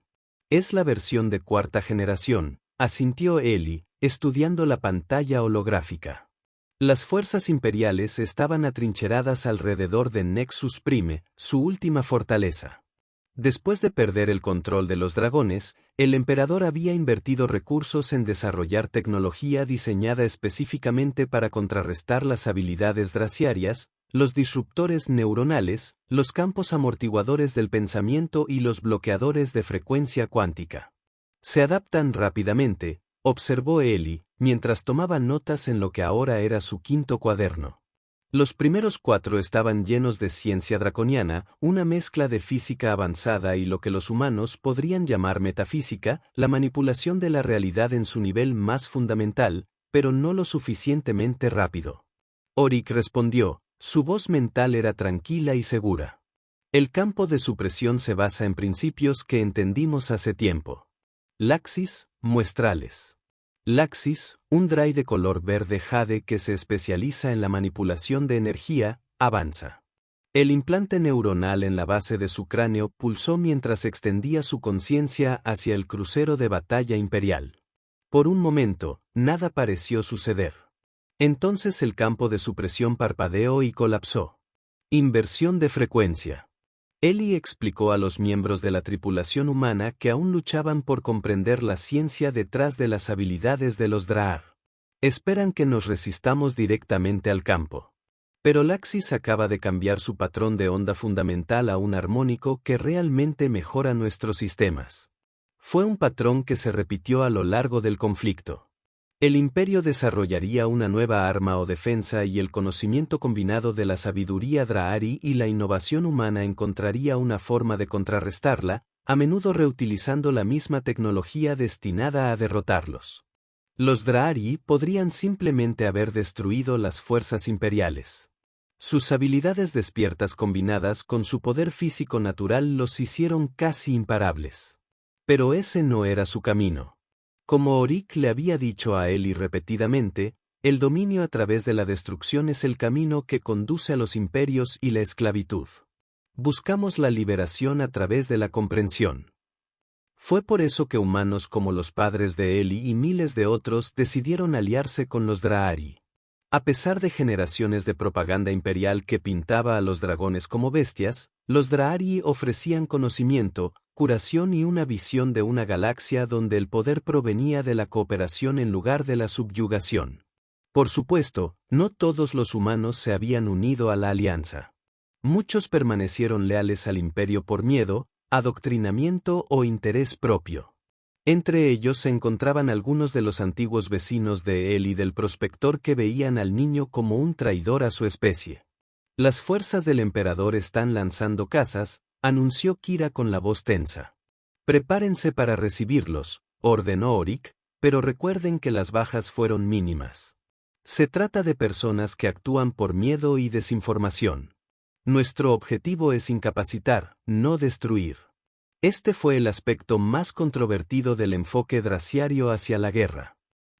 Es la versión de 4ª generación, asintió Eli, estudiando la pantalla holográfica. Las fuerzas imperiales estaban atrincheradas alrededor de Nexus Prime, su última fortaleza. Después de perder el control de los dragones, el emperador había invertido recursos en desarrollar tecnología diseñada específicamente para contrarrestar las habilidades draciarias, los disruptores neuronales, los campos amortiguadores del pensamiento y los bloqueadores de frecuencia cuántica. Se adaptan rápidamente, observó Eli, mientras tomaba notas en lo que ahora era su 5º cuaderno. Los primeros 4 estaban llenos de ciencia draconiana, una mezcla de física avanzada y lo que los humanos podrían llamar metafísica, la manipulación de la realidad en su nivel más fundamental, pero no lo suficientemente rápido. Orik respondió, su voz mental era tranquila y segura. El campo de supresión se basa en principios que entendimos hace tiempo. Laxis, muestrales. Laxis, un Drai de color verde jade que se especializa en la manipulación de energía, avanza. El implante neuronal en la base de su cráneo pulsó mientras extendía su conciencia hacia el crucero de batalla imperial. Por un momento, nada pareció suceder. Entonces el campo de supresión parpadeó y colapsó. Inversión de frecuencia. Eli explicó a los miembros de la tripulación humana que aún luchaban por comprender la ciencia detrás de las habilidades de los Drahar. Esperan que nos resistamos directamente al campo. Pero Laxis acaba de cambiar su patrón de onda fundamental a un armónico que realmente mejora nuestros sistemas. Fue un patrón que se repitió a lo largo del conflicto. El imperio desarrollaría una nueva arma o defensa y el conocimiento combinado de la sabiduría Drahari y la innovación humana encontraría una forma de contrarrestarla, a menudo reutilizando la misma tecnología destinada a derrotarlos. Los Drahari podrían simplemente haber destruido las fuerzas imperiales. Sus habilidades despiertas combinadas con su poder físico natural los hicieron casi imparables. Pero ese no era su camino. Como Orik le había dicho a Eli repetidamente, el dominio a través de la destrucción es el camino que conduce a los imperios y la esclavitud. Buscamos la liberación a través de la comprensión. Fue por eso que humanos como los padres de Eli y miles de otros decidieron aliarse con los Drahari. A pesar de generaciones de propaganda imperial que pintaba a los dragones como bestias, los Drahari ofrecían conocimiento, curación y una visión de una galaxia donde el poder provenía de la cooperación en lugar de la subyugación. Por supuesto, no todos los humanos se habían unido a la alianza. Muchos permanecieron leales al imperio por miedo, adoctrinamiento o interés propio. Entre ellos se encontraban algunos de los antiguos vecinos de Eli del Prospector que veían al niño como un traidor a su especie. Las fuerzas del emperador están lanzando cazas, anunció Kira con la voz tensa. Prepárense para recibirlos, ordenó Orik, pero recuerden que las bajas fueron mínimas. Se trata de personas que actúan por miedo y desinformación. Nuestro objetivo es incapacitar, no destruir. Este fue el aspecto más controvertido del enfoque draciario hacia la guerra.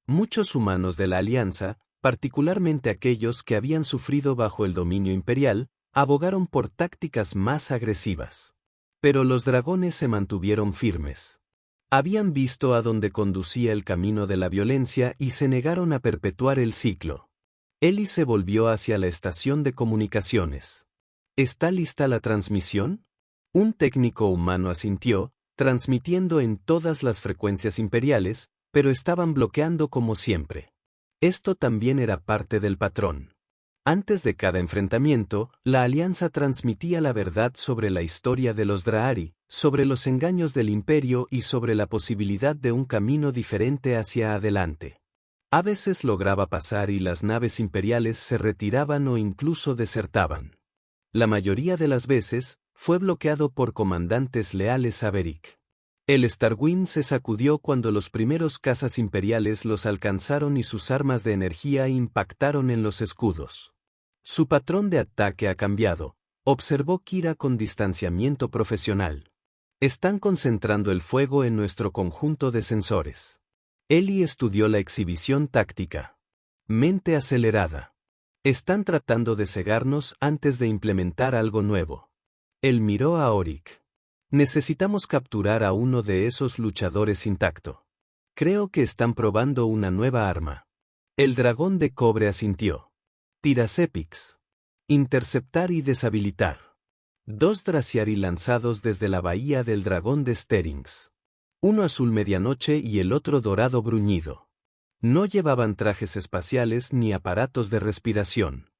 Muchos humanos de la Alianza, particularmente aquellos que habían sufrido bajo el dominio imperial, abogaron por tácticas más agresivas. Pero los dragones se mantuvieron firmes. Habían visto a dónde conducía el camino de la violencia y se negaron a perpetuar el ciclo. Eli se volvió hacia la estación de comunicaciones. ¿Está lista la transmisión? Un técnico humano asintió, transmitiendo en todas las frecuencias imperiales, pero estaban bloqueando como siempre. Esto también era parte del patrón. Antes de cada enfrentamiento, la Alianza transmitía la verdad sobre la historia de los Drahari, sobre los engaños del Imperio y sobre la posibilidad de un camino diferente hacia adelante. A veces lograba pasar y las naves imperiales se retiraban o incluso desertaban. La mayoría de las veces, fue bloqueado por comandantes leales a Beric. El Starwind se sacudió cuando los primeros cazas imperiales los alcanzaron y sus armas de energía impactaron en los escudos. Su patrón de ataque ha cambiado, observó Kira con distanciamiento profesional. Están concentrando el fuego en nuestro conjunto de sensores. Eli estudió la exhibición táctica. Mente acelerada. Están tratando de cegarnos antes de implementar algo nuevo. Él miró a Orik. Necesitamos capturar a uno de esos luchadores intacto. Creo que están probando una nueva arma. El dragón de cobre asintió. Tirasepix. Interceptar y deshabilitar. 2 Draciari lanzados desde la bahía del dragón de Sterings. Uno azul medianoche y el otro dorado bruñido. No llevaban trajes espaciales ni aparatos de respiración.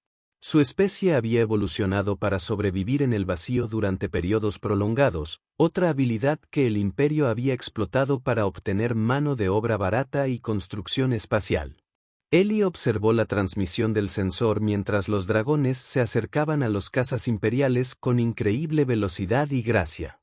Su especie había evolucionado para sobrevivir en el vacío durante periodos prolongados, otra habilidad que el Imperio había explotado para obtener mano de obra barata y construcción espacial. Eli observó la transmisión del sensor mientras los dragones se acercaban a los cazas imperiales con increíble velocidad y gracia.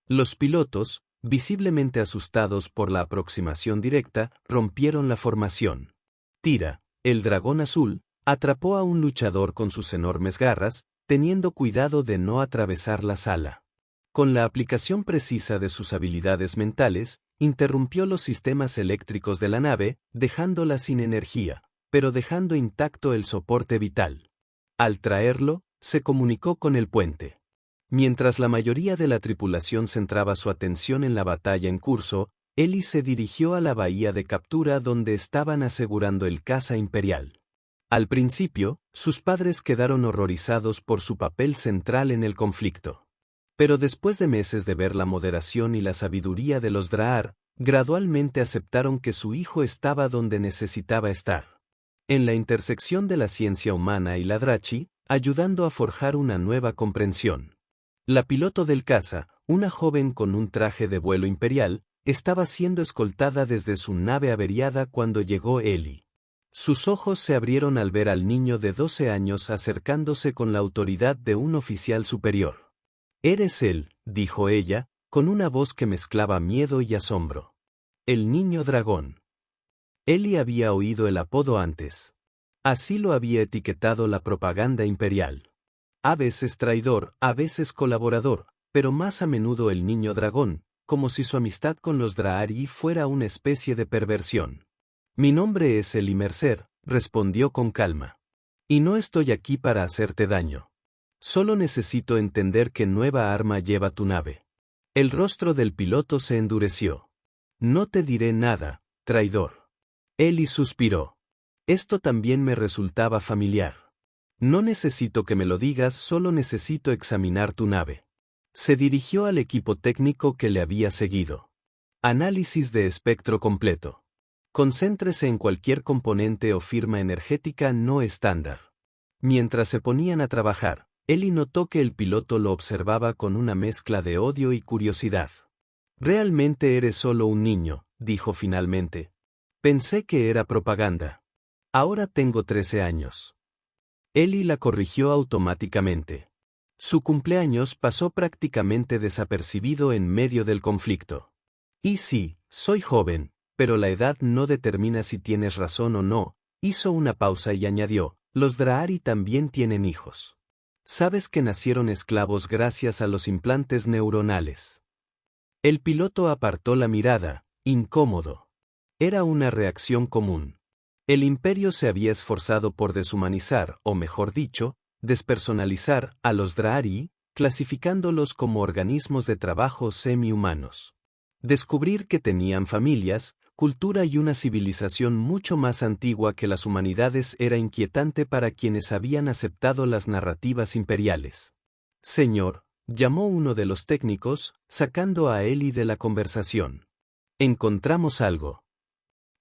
Los pilotos, visiblemente asustados por la aproximación directa, rompieron la formación. Tira, el dragón azul, atrapó a un luchador con sus enormes garras, teniendo cuidado de no atravesar la sala. Con la aplicación precisa de sus habilidades mentales, interrumpió los sistemas eléctricos de la nave, dejándola sin energía, pero dejando intacto el soporte vital. Al traerlo, se comunicó con el puente. Mientras la mayoría de la tripulación centraba su atención en la batalla en curso, Eli se dirigió a la bahía de captura donde estaban asegurando el caza imperial. Al principio, sus padres quedaron horrorizados por su papel central en el conflicto. Pero después de meses de ver la moderación y la sabiduría de los Drahar, gradualmente aceptaron que su hijo estaba donde necesitaba estar. En la intersección de la ciencia humana y la Drachi, ayudando a forjar una nueva comprensión. La piloto del caza, una joven con un traje de vuelo imperial, estaba siendo escoltada desde su nave averiada cuando llegó Eli. Sus ojos se abrieron al ver al niño de 12 años acercándose con la autoridad de un oficial superior. «Eres él», dijo ella, con una voz que mezclaba miedo y asombro. «El niño dragón». Eli había oído el apodo antes. Así lo había etiquetado la propaganda imperial. A veces traidor, a veces colaborador, pero más a menudo el niño dragón, como si su amistad con los Drahari fuera una especie de perversión. «Mi nombre es Eli Mercer», respondió con calma. «Y no estoy aquí para hacerte daño. Solo necesito entender qué nueva arma lleva tu nave». El rostro del piloto se endureció. «No te diré nada, traidor». Eli suspiró. Esto también me resultaba familiar. «No necesito que me lo digas, solo necesito examinar tu nave». Se dirigió al equipo técnico que le había seguido. Análisis de espectro completo. Concéntrese en cualquier componente o firma energética no estándar. Mientras se ponían a trabajar, Eli notó que el piloto lo observaba con una mezcla de odio y curiosidad. «Realmente eres solo un niño», dijo finalmente. «Pensé que era propaganda. Ahora tengo 13 años». Ellie la corrigió automáticamente. Su cumpleaños pasó prácticamente desapercibido en medio del conflicto. Y sí, soy joven, pero la edad no determina si tienes razón o no. Hizo una pausa y añadió, los Drahari también tienen hijos. Sabes que nacieron esclavos gracias a los implantes neuronales. El piloto apartó la mirada, incómodo. Era una reacción común. El imperio se había esforzado por deshumanizar, o mejor dicho, despersonalizar, a los Drahari, clasificándolos como organismos de trabajo semi-humanos. Descubrir que tenían familias, cultura y una civilización mucho más antigua que las humanidades era inquietante para quienes habían aceptado las narrativas imperiales. Señor, llamó uno de los técnicos, sacando a Ellie de la conversación. Encontramos algo.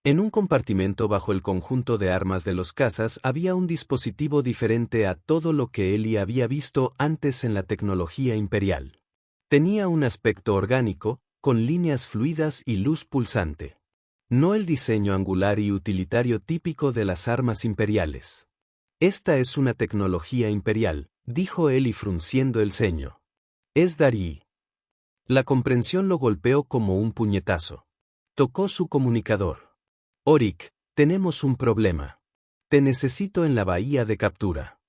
En un compartimento bajo el conjunto de armas de los cazas había un dispositivo diferente a todo lo que Ellie había visto antes en la tecnología imperial. Tenía un aspecto orgánico, con líneas fluidas y luz pulsante. No el diseño angular y utilitario típico de las armas imperiales. Esta es una tecnología imperial, dijo Ellie frunciendo el ceño. Es Dari. La comprensión lo golpeó como un puñetazo. Tocó su comunicador. Orik, tenemos un problema. Te necesito en la bahía de captura.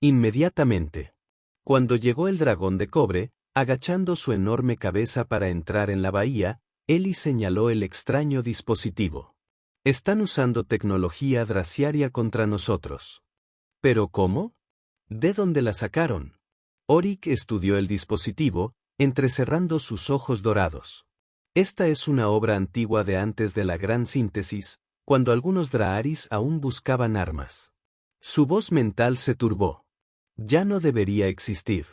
Inmediatamente. Cuando llegó el dragón de cobre, agachando su enorme cabeza para entrar en la bahía, Ellie señaló el extraño dispositivo. Están usando tecnología draciaria contra nosotros. ¿Pero cómo? ¿De dónde la sacaron? Orik estudió el dispositivo, entrecerrando sus ojos dorados. Esta es una obra antigua de antes de la Gran Síntesis, cuando algunos Draharis aún buscaban armas. Su voz mental se turbó. Ya no debería existir.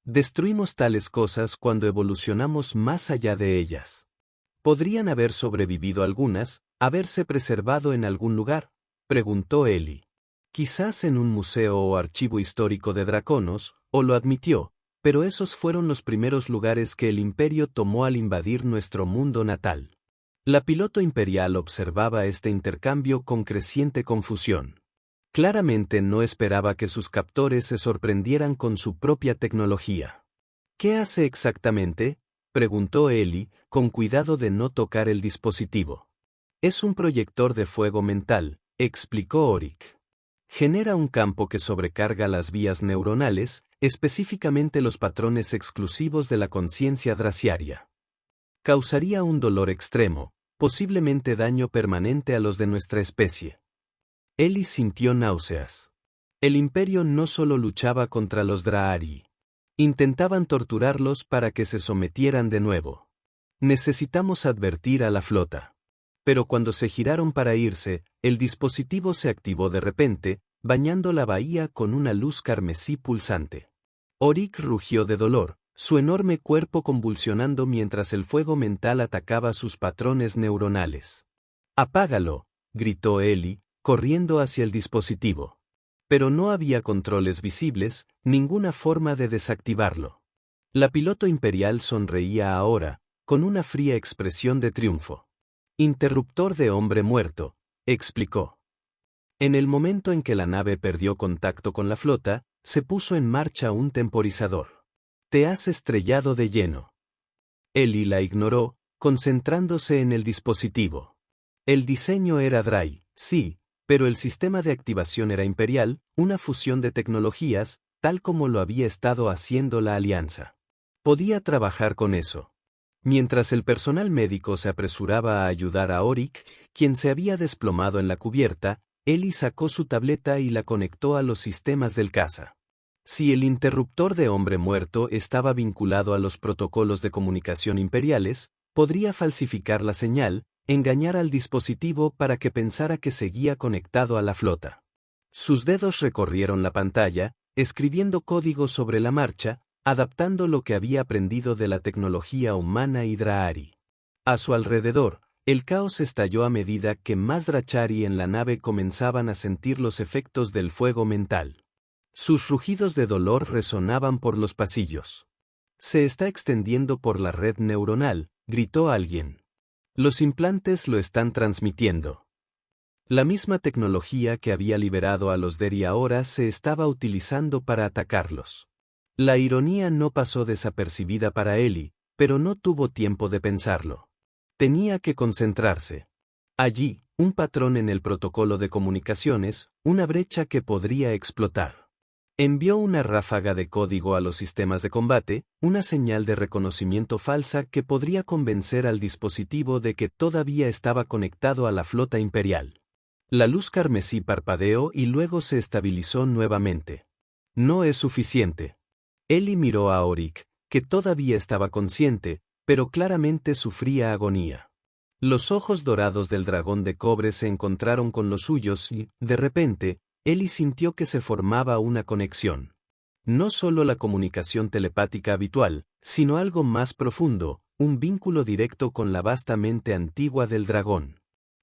Destruimos tales cosas cuando evolucionamos más allá de ellas. ¿Podrían haber sobrevivido algunas, haberse preservado en algún lugar? Preguntó Ellie. Quizás en un museo o archivo histórico de Draconos, o lo admitió, pero esos fueron los primeros lugares que el imperio tomó al invadir nuestro mundo natal. La piloto imperial observaba este intercambio con creciente confusión. Claramente no esperaba que sus captores se sorprendieran con su propia tecnología. ¿Qué hace exactamente?, preguntó Ellie, con cuidado de no tocar el dispositivo. Es un proyector de fuego mental, explicó Orik. Genera un campo que sobrecarga las vías neuronales, específicamente los patrones exclusivos de la conciencia draciaria. Causaría un dolor extremo, posiblemente daño permanente a los de nuestra especie. Ellie sintió náuseas. El imperio no solo luchaba contra los Drahari. Intentaban torturarlos para que se sometieran de nuevo. Necesitamos advertir a la flota. Pero cuando se giraron para irse, el dispositivo se activó de repente, bañando la bahía con una luz carmesí pulsante. Orik rugió de dolor, su enorme cuerpo convulsionando mientras el fuego mental atacaba sus patrones neuronales. «¡Apágalo!», gritó Ellie, corriendo hacia el dispositivo. Pero no había controles visibles, ninguna forma de desactivarlo. La piloto imperial sonreía ahora, con una fría expresión de triunfo. «Interruptor de hombre muerto», explicó. En el momento en que la nave perdió contacto con la flota, se puso en marcha un temporizador. «Te has estrellado de lleno». Ellie la ignoró, concentrándose en el dispositivo. El diseño era Drai, sí, pero el sistema de activación era imperial, una fusión de tecnologías, tal como lo había estado haciendo la Alianza. Podía trabajar con eso. Mientras el personal médico se apresuraba a ayudar a Orik, quien se había desplomado en la cubierta, Ellie sacó su tableta y la conectó a los sistemas del caza. Si el interruptor de hombre muerto estaba vinculado a los protocolos de comunicación imperiales, podría falsificar la señal, engañar al dispositivo para que pensara que seguía conectado a la flota. Sus dedos recorrieron la pantalla, escribiendo código sobre la marcha, adaptando lo que había aprendido de la tecnología humana y Drahari. A su alrededor, el caos estalló a medida que más Drachari en la nave comenzaban a sentir los efectos del fuego mental. Sus rugidos de dolor resonaban por los pasillos. «Se está extendiendo por la red neuronal», gritó alguien. «Los implantes lo están transmitiendo». La misma tecnología que había liberado a los Deri ahora se estaba utilizando para atacarlos. La ironía no pasó desapercibida para Ellie, pero no tuvo tiempo de pensarlo. Tenía que concentrarse. Allí, un patrón en el protocolo de comunicaciones, una brecha que podría explotar. Envió una ráfaga de código a los sistemas de combate, una señal de reconocimiento falsa que podría convencer al dispositivo de que todavía estaba conectado a la flota imperial. La luz carmesí parpadeó y luego se estabilizó nuevamente. No es suficiente. Ellie miró a Orik, que todavía estaba consciente, pero claramente sufría agonía. Los ojos dorados del dragón de cobre se encontraron con los suyos y, de repente, Ellie sintió que se formaba una conexión. No solo la comunicación telepática habitual, sino algo más profundo, un vínculo directo con la vasta mente antigua del dragón.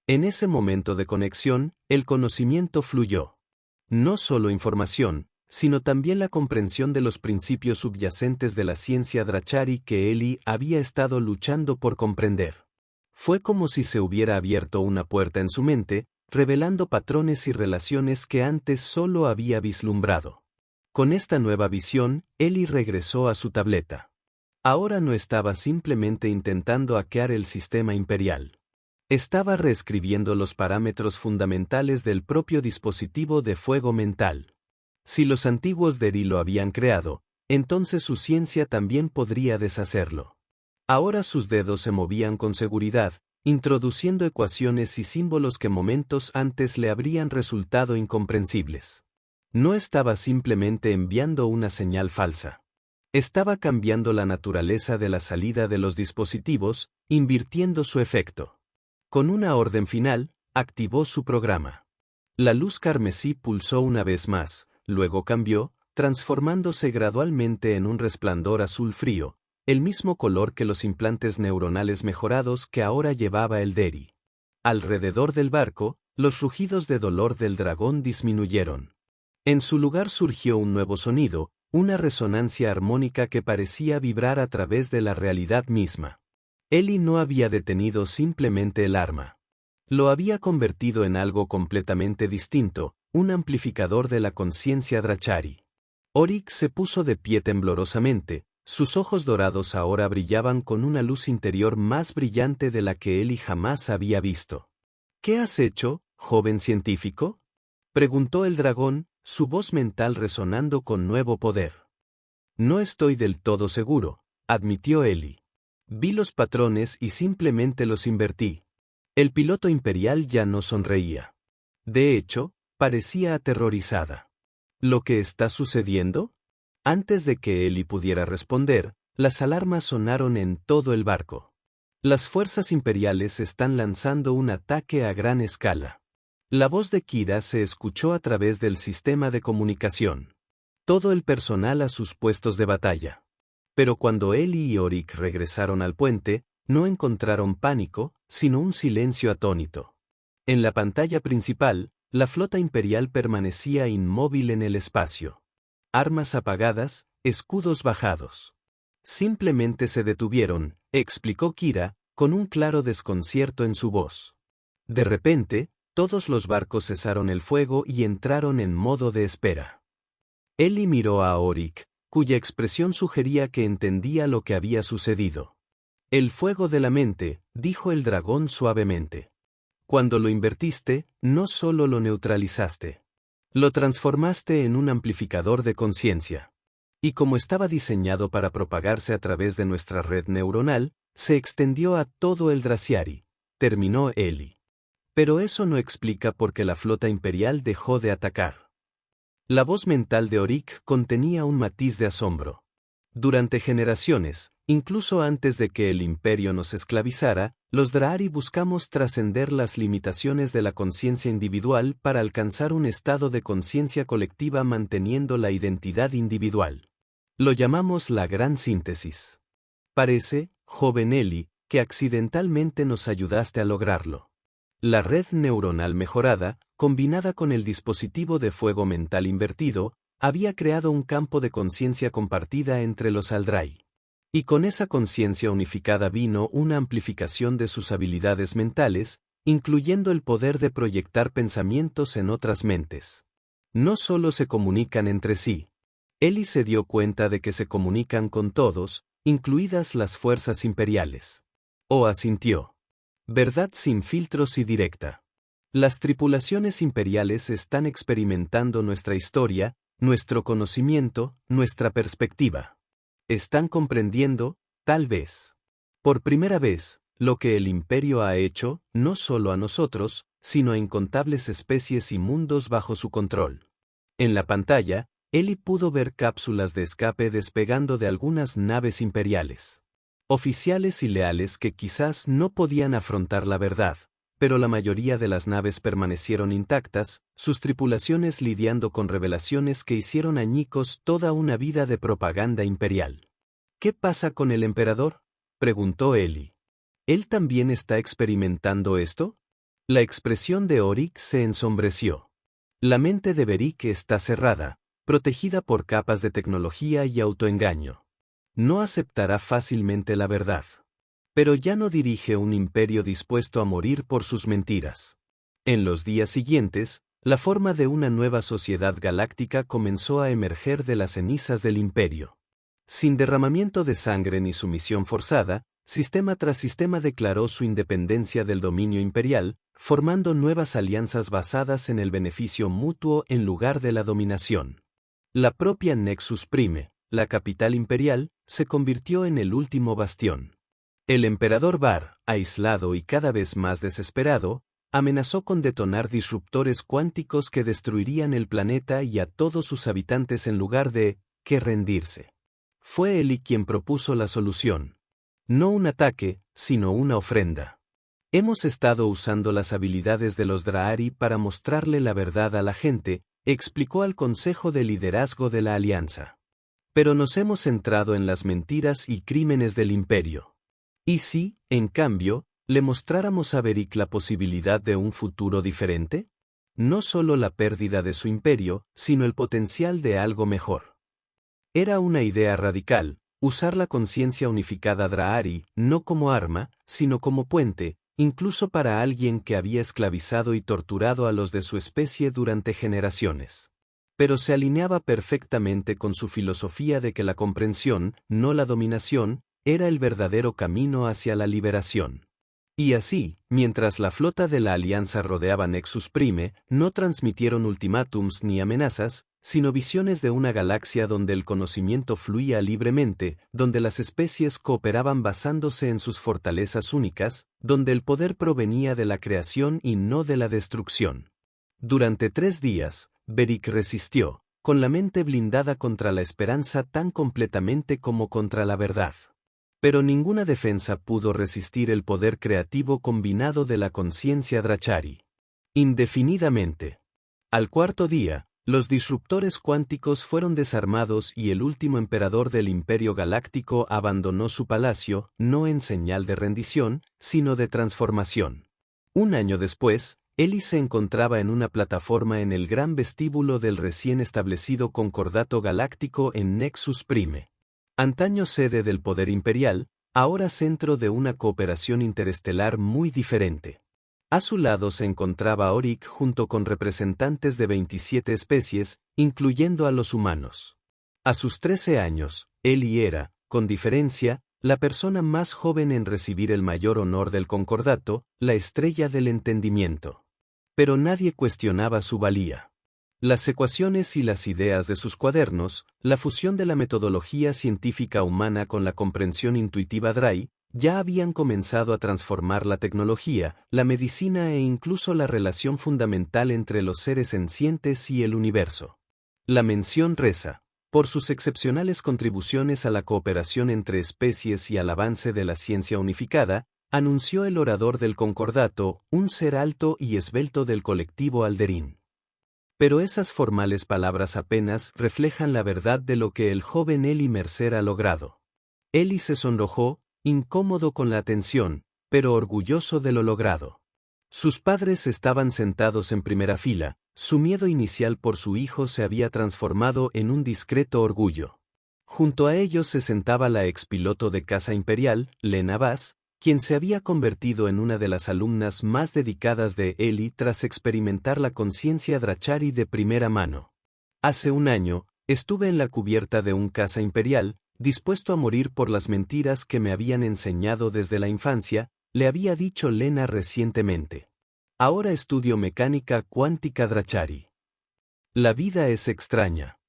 En ese momento de conexión, el conocimiento fluyó. No solo información, sino también la comprensión de los principios subyacentes de la ciencia Drachari que Ellie había estado luchando por comprender. Fue como si se hubiera abierto una puerta en su mente, revelando patrones y relaciones que antes solo había vislumbrado. Con esta nueva visión, Ellie regresó a su tableta. Ahora no estaba simplemente intentando hackear el sistema imperial. Estaba reescribiendo los parámetros fundamentales del propio dispositivo de fuego mental. Si los antiguos Deri lo habían creado, entonces su ciencia también podría deshacerlo. Ahora sus dedos se movían con seguridad, introduciendo ecuaciones y símbolos que momentos antes le habrían resultado incomprensibles. No estaba simplemente enviando una señal falsa. Estaba cambiando la naturaleza de la salida de los dispositivos, invirtiendo su efecto. Con una orden final, activó su programa. La luz carmesí pulsó una vez más, luego cambió, transformándose gradualmente en un resplandor azul frío, el mismo color que los implantes neuronales mejorados que ahora llevaba el Deri. Alrededor del barco, los rugidos de dolor del dragón disminuyeron. En su lugar surgió un nuevo sonido, una resonancia armónica que parecía vibrar a través de la realidad misma. Ellie no había detenido simplemente el arma. Lo había convertido en algo completamente distinto, un amplificador de la conciencia Drachari. Orik se puso de pie temblorosamente, sus ojos dorados ahora brillaban con una luz interior más brillante de la que Ellie jamás había visto. ¿Qué has hecho, joven científico?, preguntó el dragón, su voz mental resonando con nuevo poder. No estoy del todo seguro, admitió Ellie. Vi los patrones y simplemente los invertí. El piloto imperial ya no sonreía. De hecho, parecía aterrorizada. ¿Lo que está sucediendo? Antes de que Ellie pudiera responder, las alarmas sonaron en todo el barco. Las fuerzas imperiales están lanzando un ataque a gran escala. La voz de Kira se escuchó a través del sistema de comunicación. Todo el personal a sus puestos de batalla. Pero cuando Ellie y Orik regresaron al puente, no encontraron pánico, sino un silencio atónito. En la pantalla principal, la flota imperial permanecía inmóvil en el espacio. Armas apagadas, escudos bajados. Simplemente se detuvieron, explicó Kira, con un claro desconcierto en su voz. De repente, todos los barcos cesaron el fuego y entraron en modo de espera. Ellie miró a Orik, cuya expresión sugería que entendía lo que había sucedido. El fuego de la mente, dijo el dragón suavemente. Cuando lo invertiste, no solo lo neutralizaste. Lo transformaste en un amplificador de conciencia. Y como estaba diseñado para propagarse a través de nuestra red neuronal, se extendió a todo el Drasiari, terminó Ellie. Pero eso no explica por qué la flota imperial dejó de atacar. La voz mental de Orik contenía un matiz de asombro. Durante generaciones, incluso antes de que el imperio nos esclavizara, los Drahari buscamos trascender las limitaciones de la conciencia individual para alcanzar un estado de conciencia colectiva manteniendo la identidad individual. Lo llamamos la gran síntesis. Parece, joven Ellie, que accidentalmente nos ayudaste a lograrlo. La red neuronal mejorada, combinada con el dispositivo de fuego mental invertido, había creado un campo de conciencia compartida entre los Aldrai. Y con esa conciencia unificada vino una amplificación de sus habilidades mentales, incluyendo el poder de proyectar pensamientos en otras mentes. No solo se comunican entre sí. Eli se dio cuenta de que se comunican con todos, incluidas las fuerzas imperiales. O asintió. Verdad sin filtros y directa. Las tripulaciones imperiales están experimentando nuestra historia, nuestro conocimiento, nuestra perspectiva. Están comprendiendo, tal vez, por primera vez, lo que el imperio ha hecho, no solo a nosotros, sino a incontables especies y mundos bajo su control. En la pantalla, Eli pudo ver cápsulas de escape despegando de algunas naves imperiales. Oficiales y leales que quizás no podían afrontar la verdad, pero la mayoría de las naves permanecieron intactas, sus tripulaciones lidiando con revelaciones que hicieron añicos toda una vida de propaganda imperial. ¿Qué pasa con el emperador?, preguntó Eli. ¿Él también está experimentando esto? La expresión de Orik se ensombreció. La mente de Beric está cerrada, protegida por capas de tecnología y autoengaño. No aceptará fácilmente la verdad. Pero ya no dirige un imperio dispuesto a morir por sus mentiras. En los días siguientes, la forma de una nueva sociedad galáctica comenzó a emerger de las cenizas del imperio. Sin derramamiento de sangre ni sumisión forzada, sistema tras sistema declaró su independencia del dominio imperial, formando nuevas alianzas basadas en el beneficio mutuo en lugar de la dominación. La propia Nexus Prime, la capital imperial, se convirtió en el último bastión. El emperador Bar, aislado y cada vez más desesperado, amenazó con detonar disruptores cuánticos que destruirían el planeta y a todos sus habitantes en lugar de que rendirse. Fue Eli quien propuso la solución. No un ataque, sino una ofrenda. Hemos estado usando las habilidades de los Drahari para mostrarle la verdad a la gente, explicó al Consejo de Liderazgo de la Alianza. Pero nos hemos centrado en las mentiras y crímenes del Imperio. ¿Y si, en cambio, le mostráramos a Beric la posibilidad de un futuro diferente? No solo la pérdida de su imperio, sino el potencial de algo mejor. Era una idea radical, usar la conciencia unificada Drahari, no como arma, sino como puente, incluso para alguien que había esclavizado y torturado a los de su especie durante generaciones. Pero se alineaba perfectamente con su filosofía de que la comprensión, no la dominación, era el verdadero camino hacia la liberación. Y así, mientras la flota de la Alianza rodeaba Nexus Prime, no transmitieron ultimátums ni amenazas, sino visiones de una galaxia donde el conocimiento fluía libremente, donde las especies cooperaban basándose en sus fortalezas únicas, donde el poder provenía de la creación y no de la destrucción. Durante 3 días, Beric resistió, con la mente blindada contra la esperanza tan completamente como contra la verdad. Pero ninguna defensa pudo resistir el poder creativo combinado de la conciencia Drachari. Indefinidamente. Al 4.º día, los disruptores cuánticos fueron desarmados y el último emperador del Imperio Galáctico abandonó su palacio, no en señal de rendición, sino de transformación. Un año después, Eli se encontraba en una plataforma en el gran vestíbulo del recién establecido Concordato Galáctico en Nexus Prime. Antaño sede del poder imperial, ahora centro de una cooperación interestelar muy diferente. A su lado se encontraba Orik junto con representantes de 27 especies, incluyendo a los humanos. A sus 13 años, Eli era, con diferencia, la persona más joven en recibir el mayor honor del concordato, la estrella del entendimiento. Pero nadie cuestionaba su valía. Las ecuaciones y las ideas de sus cuadernos, la fusión de la metodología científica humana con la comprensión intuitiva Drai, ya habían comenzado a transformar la tecnología, la medicina e incluso la relación fundamental entre los seres sencientes y el universo. La mención reza, por sus excepcionales contribuciones a la cooperación entre especies y al avance de la ciencia unificada, anunció el orador del concordato, un ser alto y esbelto del colectivo Alderín. Pero esas formales palabras apenas reflejan la verdad de lo que el joven Eli Mercer ha logrado. Eli se sonrojó, incómodo con la atención, pero orgulloso de lo logrado. Sus padres estaban sentados en primera fila, su miedo inicial por su hijo se había transformado en un discreto orgullo. Junto a ellos se sentaba la expiloto de caza imperial, Lena Bass, quien se había convertido en una de las alumnas más dedicadas de Eli tras experimentar la conciencia Drachari de primera mano. Hace un año, estuve en la cubierta de un caza imperial, dispuesto a morir por las mentiras que me habían enseñado desde la infancia, le había dicho Lena recientemente. Ahora estudio mecánica cuántica Drachari. La vida es extraña.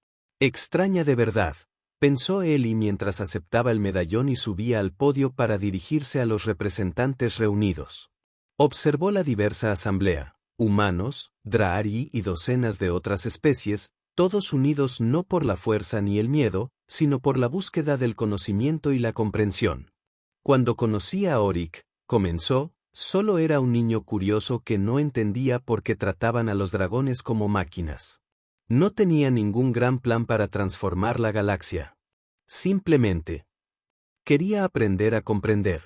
Extraña de verdad, pensó Eli mientras aceptaba el medallón y subía al podio para dirigirse a los representantes reunidos. Observó la diversa asamblea, humanos, Drahari y docenas de otras especies, todos unidos no por la fuerza ni el miedo, sino por la búsqueda del conocimiento y la comprensión. Cuando conocí a Orik, comenzó, solo era un niño curioso que no entendía por qué trataban a los dragones como máquinas. No tenía ningún gran plan para transformar la galaxia. Simplemente quería aprender a comprender.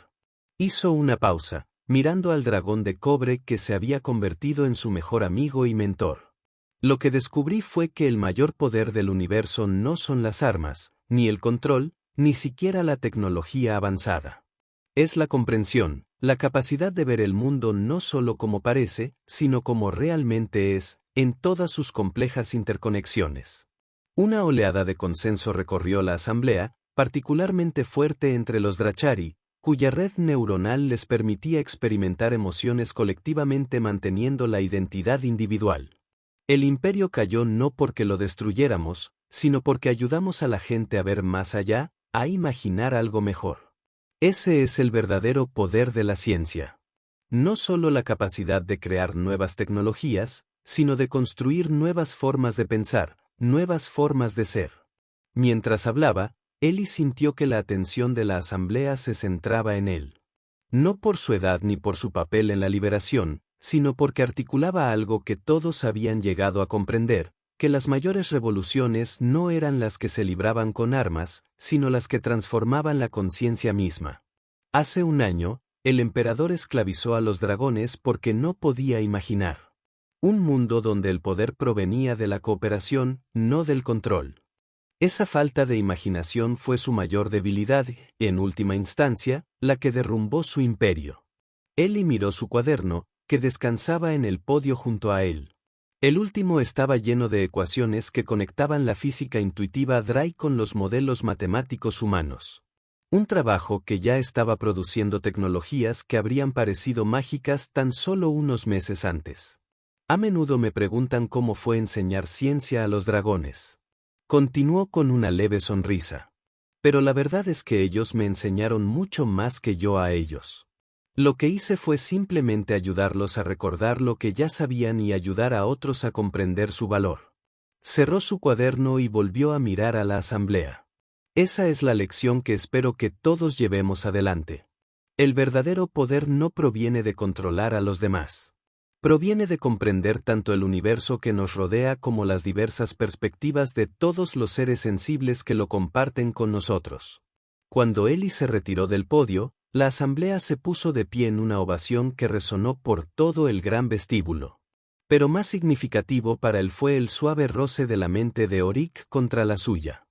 Hizo una pausa, mirando al dragón de cobre que se había convertido en su mejor amigo y mentor. Lo que descubrí fue que el mayor poder del universo no son las armas, ni el control, ni siquiera la tecnología avanzada. Es la comprensión, la capacidad de ver el mundo no solo como parece, sino como realmente es, en todas sus complejas interconexiones. Una oleada de consenso recorrió la asamblea, particularmente fuerte entre los Drachari, cuya red neuronal les permitía experimentar emociones colectivamente manteniendo la identidad individual. El imperio cayó no porque lo destruyéramos, sino porque ayudamos a la gente a ver más allá, a imaginar algo mejor. Ese es el verdadero poder de la ciencia. No solo la capacidad de crear nuevas tecnologías, sino de construir nuevas formas de pensar, nuevas formas de ser. Mientras hablaba, Eli sintió que la atención de la asamblea se centraba en él. No por su edad ni por su papel en la liberación, sino porque articulaba algo que todos habían llegado a comprender, que las mayores revoluciones no eran las que se libraban con armas, sino las que transformaban la conciencia misma. Hace un año, el emperador esclavizó a los dragones porque no podía imaginar un mundo donde el poder provenía de la cooperación, no del control. Esa falta de imaginación fue su mayor debilidad y, en última instancia, la que derrumbó su imperio. Eli miró su cuaderno, que descansaba en el podio junto a él. El último estaba lleno de ecuaciones que conectaban la física intuitiva Drai con los modelos matemáticos humanos. Un trabajo que ya estaba produciendo tecnologías que habrían parecido mágicas tan solo unos meses antes. A menudo me preguntan cómo fue enseñar ciencia a los dragones. Continuó con una leve sonrisa. Pero la verdad es que ellos me enseñaron mucho más que yo a ellos. Lo que hice fue simplemente ayudarlos a recordar lo que ya sabían y ayudar a otros a comprender su valor. Cerró su cuaderno y volvió a mirar a la asamblea. Esa es la lección que espero que todos llevemos adelante. El verdadero poder no proviene de controlar a los demás. Proviene de comprender tanto el universo que nos rodea como las diversas perspectivas de todos los seres sensibles que lo comparten con nosotros. Cuando Eli se retiró del podio, la asamblea se puso de pie en una ovación que resonó por todo el gran vestíbulo. Pero más significativo para él fue el suave roce de la mente de Orik contra la suya.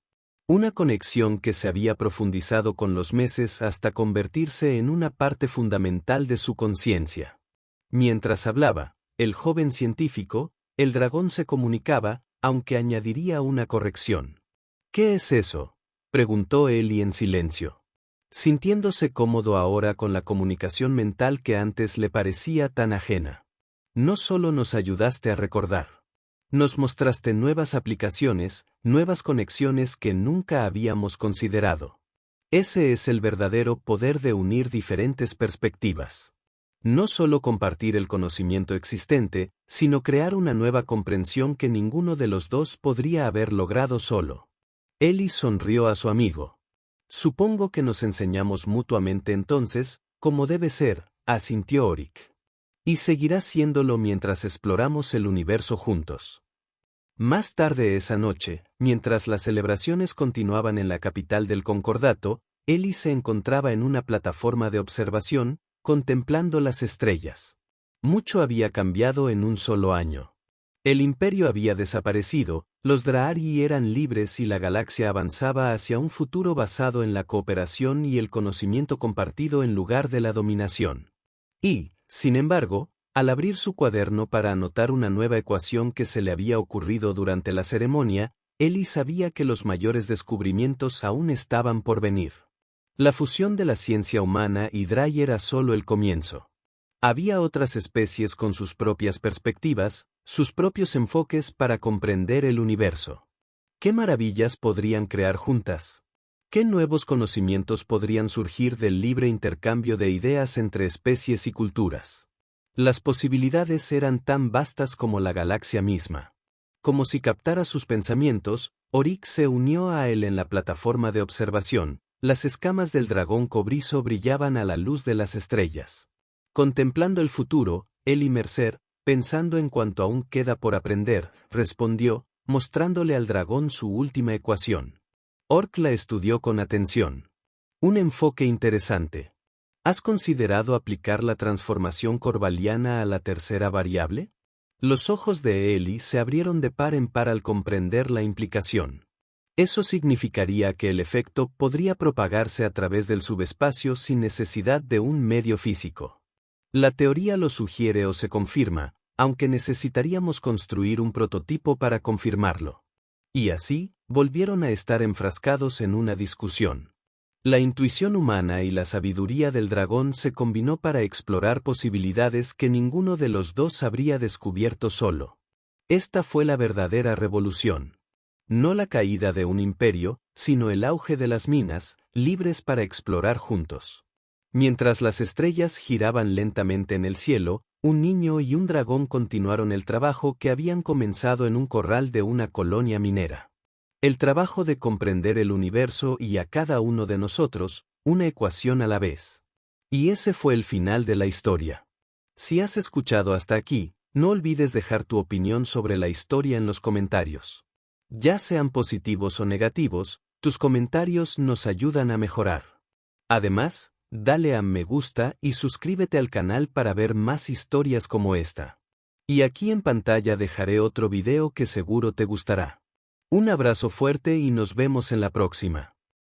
Una conexión que se había profundizado con los meses hasta convertirse en una parte fundamental de su conciencia. Mientras hablaba, el joven científico, el dragón se comunicaba, aunque añadiría una corrección. ¿Qué es eso?, preguntó Eli en silencio. Sintiéndose cómodo ahora con la comunicación mental que antes le parecía tan ajena. No solo nos ayudaste a recordar. Nos mostraste nuevas aplicaciones, nuevas conexiones que nunca habíamos considerado. Ese es el verdadero poder de unir diferentes perspectivas. No solo compartir el conocimiento existente, sino crear una nueva comprensión que ninguno de los dos podría haber logrado solo. Eli sonrió a su amigo. Supongo que nos enseñamos mutuamente entonces, como debe ser, asintió Orik. Y seguirá siéndolo mientras exploramos el universo juntos. Más tarde esa noche, mientras las celebraciones continuaban en la capital del Concordato, Eli se encontraba en una plataforma de observación, contemplando las estrellas. Mucho había cambiado en un solo año. El imperio había desaparecido, los Drahari eran libres y la galaxia avanzaba hacia un futuro basado en la cooperación y el conocimiento compartido en lugar de la dominación. Y, sin embargo, al abrir su cuaderno para anotar una nueva ecuación que se le había ocurrido durante la ceremonia, Eli sabía que los mayores descubrimientos aún estaban por venir. La fusión de la ciencia humana y Drai era solo el comienzo. Había otras especies con sus propias perspectivas, sus propios enfoques para comprender el universo. ¿Qué maravillas podrían crear juntas? ¿Qué nuevos conocimientos podrían surgir del libre intercambio de ideas entre especies y culturas? Las posibilidades eran tan vastas como la galaxia misma. Como si captara sus pensamientos, Oryx se unió a él en la plataforma de observación. Las escamas del dragón cobrizo brillaban a la luz de las estrellas. Contemplando el futuro, él y Mercer, pensando en cuanto aún queda por aprender, respondió, mostrándole al dragón su última ecuación. Orc la estudió con atención. Un enfoque interesante. ¿Has considerado aplicar la transformación corvaliana a la tercera variable? Los ojos de Eli se abrieron de par en par al comprender la implicación. Eso significaría que el efecto podría propagarse a través del subespacio sin necesidad de un medio físico. La teoría lo sugiere o se confirma, aunque necesitaríamos construir un prototipo para confirmarlo. Y así, volvieron a estar enfrascados en una discusión. La intuición humana y la sabiduría del dragón se combinó para explorar posibilidades que ninguno de los dos habría descubierto solo. Esta fue la verdadera revolución. No la caída de un imperio, sino el auge de las minas, libres para explorar juntos. Mientras las estrellas giraban lentamente en el cielo, un niño y un dragón continuaron el trabajo que habían comenzado en un corral de una colonia minera. El trabajo de comprender el universo y a cada uno de nosotros, una ecuación a la vez. Y ese fue el final de la historia. Si has escuchado hasta aquí, no olvides dejar tu opinión sobre la historia en los comentarios. Ya sean positivos o negativos, tus comentarios nos ayudan a mejorar. Además, dale a me gusta y suscríbete al canal para ver más historias como esta. Y aquí en pantalla dejaré otro video que seguro te gustará. Un abrazo fuerte y nos vemos en la próxima.